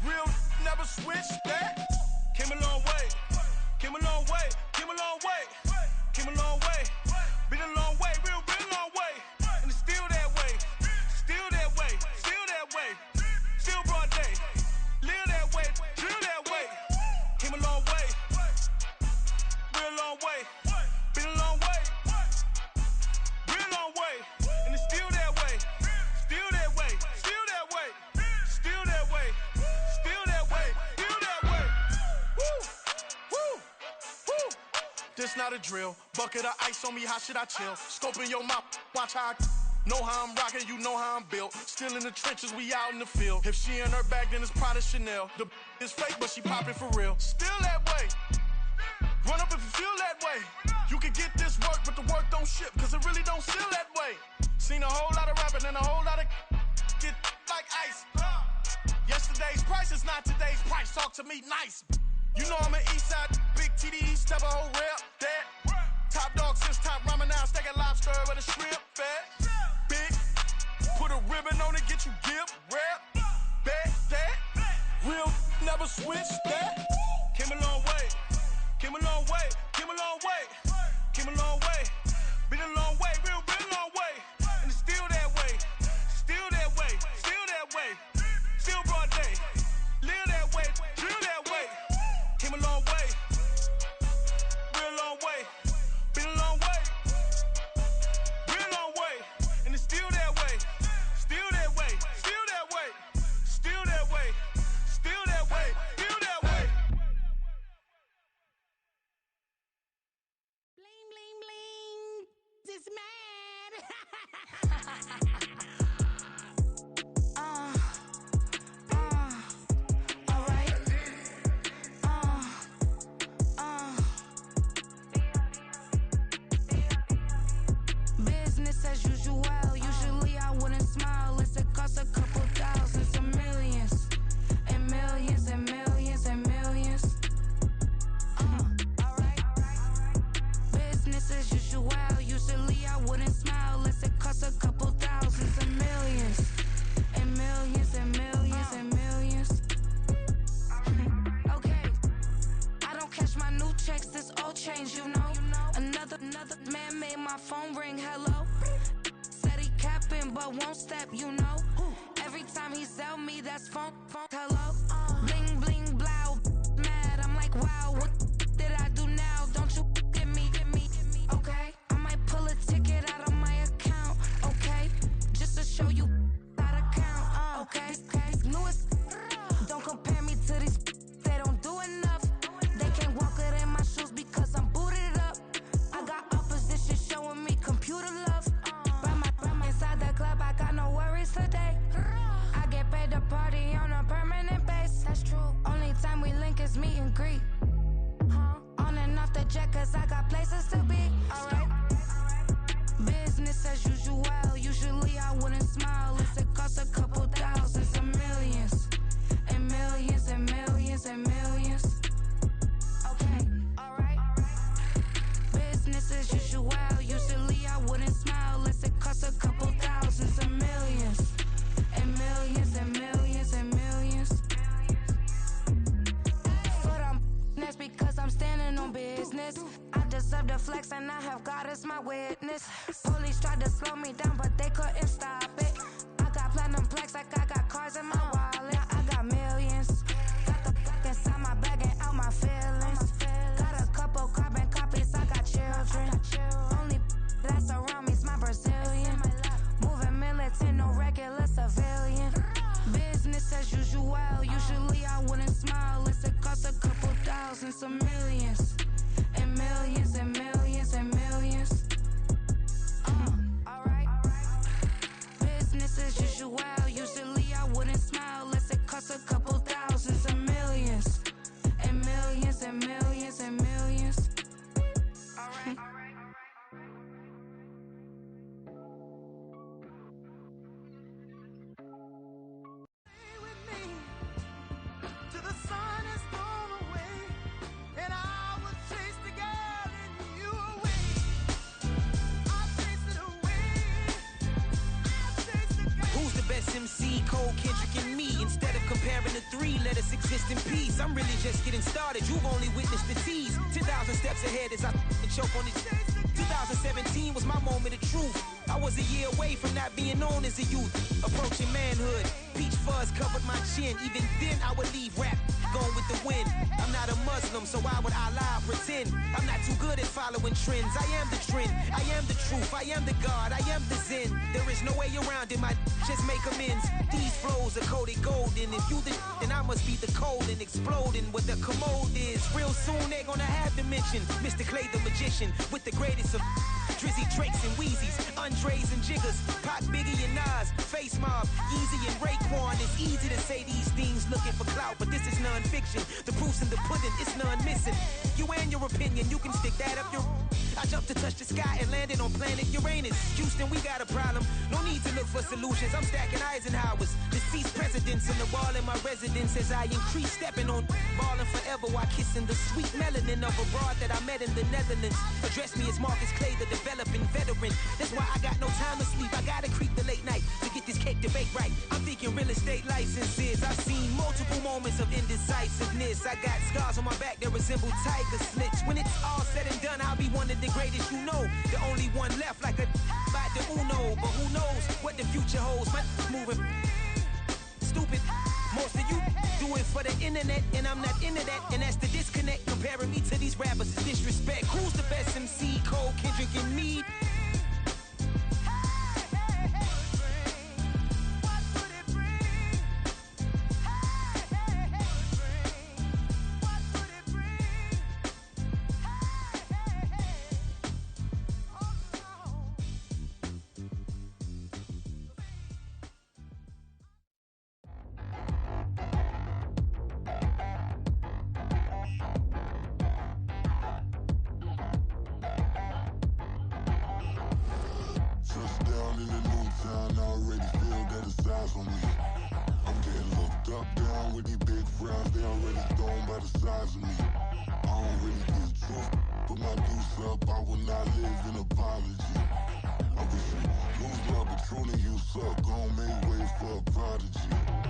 K: Real never switch, that. Came a long way, came a long way, came a long way, came a long way. Been a long way, real long way. And it's still that way, still that way, still that way. Still broad day, live that way, drill that way. Came a long way, real long way. Been a long way, real long way. And it's still that way, still that way, still that way, still that way, still that way, still that way. Woo, woo, woo. This not a drill. Bucket of ice on me, how should I chill? Scoping your mouth, watch how I know how I'm rocking, you know how I'm built. Still in the trenches, we out in the field. If she in her bag, then it's Prada Chanel. The is fake, but she poppin' for real. Still that way. Run up if you feel that way. You can get this work, but the work don't ship, cause it really don't feel that way. Seen a whole lot of rapping and a whole lot of get like ice. Yesterday's price is not today's price. Talk to me nice. You know I'm an Eastside, big TDE, step a whole rep, that. Top dog since top ramen now, steak a lobster with a shrimp, fat. Big, put a ribbon on it, get you gift, rep, bet, that. Real never switch, that. Came a long way, came a long way, came a long way, came a long way. Been a long way, real long way. And it's still that way, still that way, still that way. Still broad day, live that way, drill that way. Came a long way, real long way. Been a long way, real long way. And it's still that way, still that way, still that way, still that way, still that way, still that way.
A: Bling, bling, bling. This mad. Alright. Business as usual. Usually I wouldn't smile. It's a cost a couple thousands of millions. And millions and millions and millions. Alright. Business as usual. Usually I wouldn't smile. Unless it costs a couple thousands of millions. And millions and millions and millions. Okay. I don't catch my new checks, this old change, you know. Another man made my phone ring, hello. Said he capping but won't step, you know. Every time he sell me, that's phone, hello. Bling, bling, blow, mad, I'm like, wow, what did I do now? Don't you get me, okay? I might pull a ticket out of my account, okay? Just to show you how to count, okay? These newest, don't compare me to these, they don't do enough. They can't walk it in my shoes because I'm booted up. I got opposition showing me computer love. Inside the club, I got no worries today. I get paid
P: my witness. Police tried to slow me down, but they couldn't stop it. I got platinum plaques like I got cars in my wallet. Now I got millions. Got the fuck inside my bag and out my feelings. Got a couple carbon copies, I got children. Only that's around me's my Brazilian. Moving militant, no regular civilian. Business as usual, usually I wouldn't smile. Unless it cost a couple thousands of millions. And millions and millions and millions. Alright. Business as usual, usually I wouldn't smile. Unless it cost a couple thousands of millions. And millions and millions and millions. Alright.
I: MC, Cole, Kendrick, and me. Instead of comparing the three, let us exist in peace. I'm really just getting started. You've only witnessed the tease. 10,000 steps ahead as I choke on this. 2017 was my moment of truth. I was a year away from not being known as a youth. Approaching manhood. Peach fuzz covered my chin. Even then, I would leave rap going with the wind. I'm not a Muslim, so why would I lie or pretend? I'm not too good at following trends. I am the trend. I am the truth. I am the God. I am the Zen. There is no way around it. Just make amends. These flows are coated golden. If you the then I must be the cold and exploding. What the commode is. Real soon they're gonna have to mention Mr. Clay the magician with the greatest of Drizzy, Drakes, and Wheezies, Andres and Jiggers, Pac, Biggie, and Nas, Face Mob, Yeezy, and Raekwon. It's easy to say these things looking for clout, but this is non-fiction. The proof's in the pudding, it's none missing. You and your opinion, you can stick that up your... I jumped to touch the sky and landed on planet Uranus. Houston, we got a problem. No need to look for solutions. I'm stacking Eisenhowers. Deceased presidents in the wall in my residence as I increase stepping on balling forever while kissing the sweet melanin of a broad that I met in the Netherlands. Address me as Marcus Clay, the developing veteran. That's why I got no time to sleep. I gotta creep the late night to get this cake debate right. I'm thinking real estate licenses. I've seen multiple moments of indecisiveness. I got scars on my back that resemble tiger slits. When it's all said and done, I'll be one of the greatest you know. The only one left like a by the Uno. But who knows what the future holds. My moving stupid. Most of you do it for the internet, and I'm not into that. And that's the disconnect. Comparing me to these rappers is disrespect. Who's the best MC? Cole, Kendrick, and me?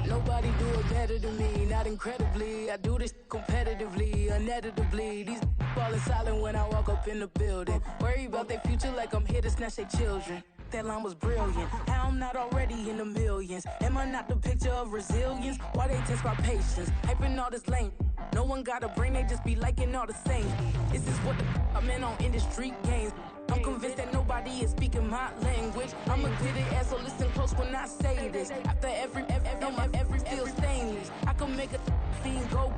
Q: Nobody do it better than me, not incredibly. I do this competitively, uneditably. These falling silent when I walk up in the building. Worry about their future like I'm here to snatch their children. That line was brilliant. How I'm not already in the millions? Am I not the picture of resilience? Why they test my patience? Hyping all this lame. No one got a brain, they just be liking all the same. This is what the I'm in on industry games. I'm convinced that nobody is speaking my language. I'm a good ass, so listen close when I say this. After every feel stainless. I can make a scene go.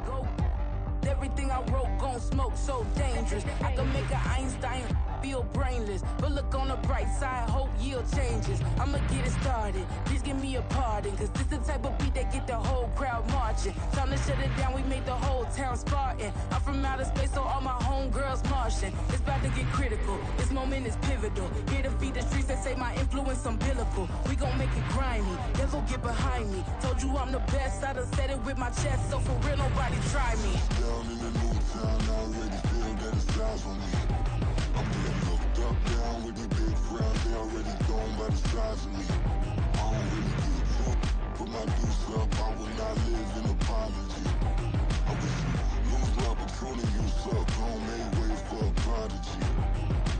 Q: Everything I wrote gon' smoke, so dangerous. I can make an Einstein feel brainless. But look on the bright side, hope yield changes. I'ma get it started, please give me a pardon. Cause this the type of beat that get the whole crowd marching. Time to shut it down, we made the whole town Spartan. I'm from outer space, so all my homegirls Martian. It's about to get critical, this moment is pivotal. Here to feed the streets that say my influence umbilical. We gon' make it grimy, devil get behind me. Told you I'm the best, I done said it with my chest. So for real, nobody try me.
K: Down in the new town, I already feel that it's eyes on me. I'm getting looked up, down with these big frowns. They already gone by the size of me. I don't really give a fuck. Put my deuce up, I will not live in apology. I wish you lose love, but truly you suck. Don't make way for a prodigy.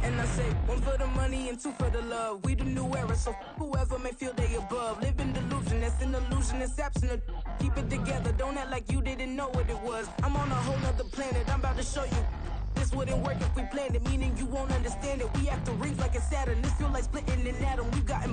Q: And I say one for the money and two for the love. We the new era, so whoever may feel they above. Live in delusion, that's an illusion, it's absent. Keep it together, don't act like you didn't know what it was. I'm on a whole nother planet, I'm about to show you. This wouldn't work if we planned it, meaning you won't understand it. We have to rings like a Saturn. This feel like splitting an atom. We got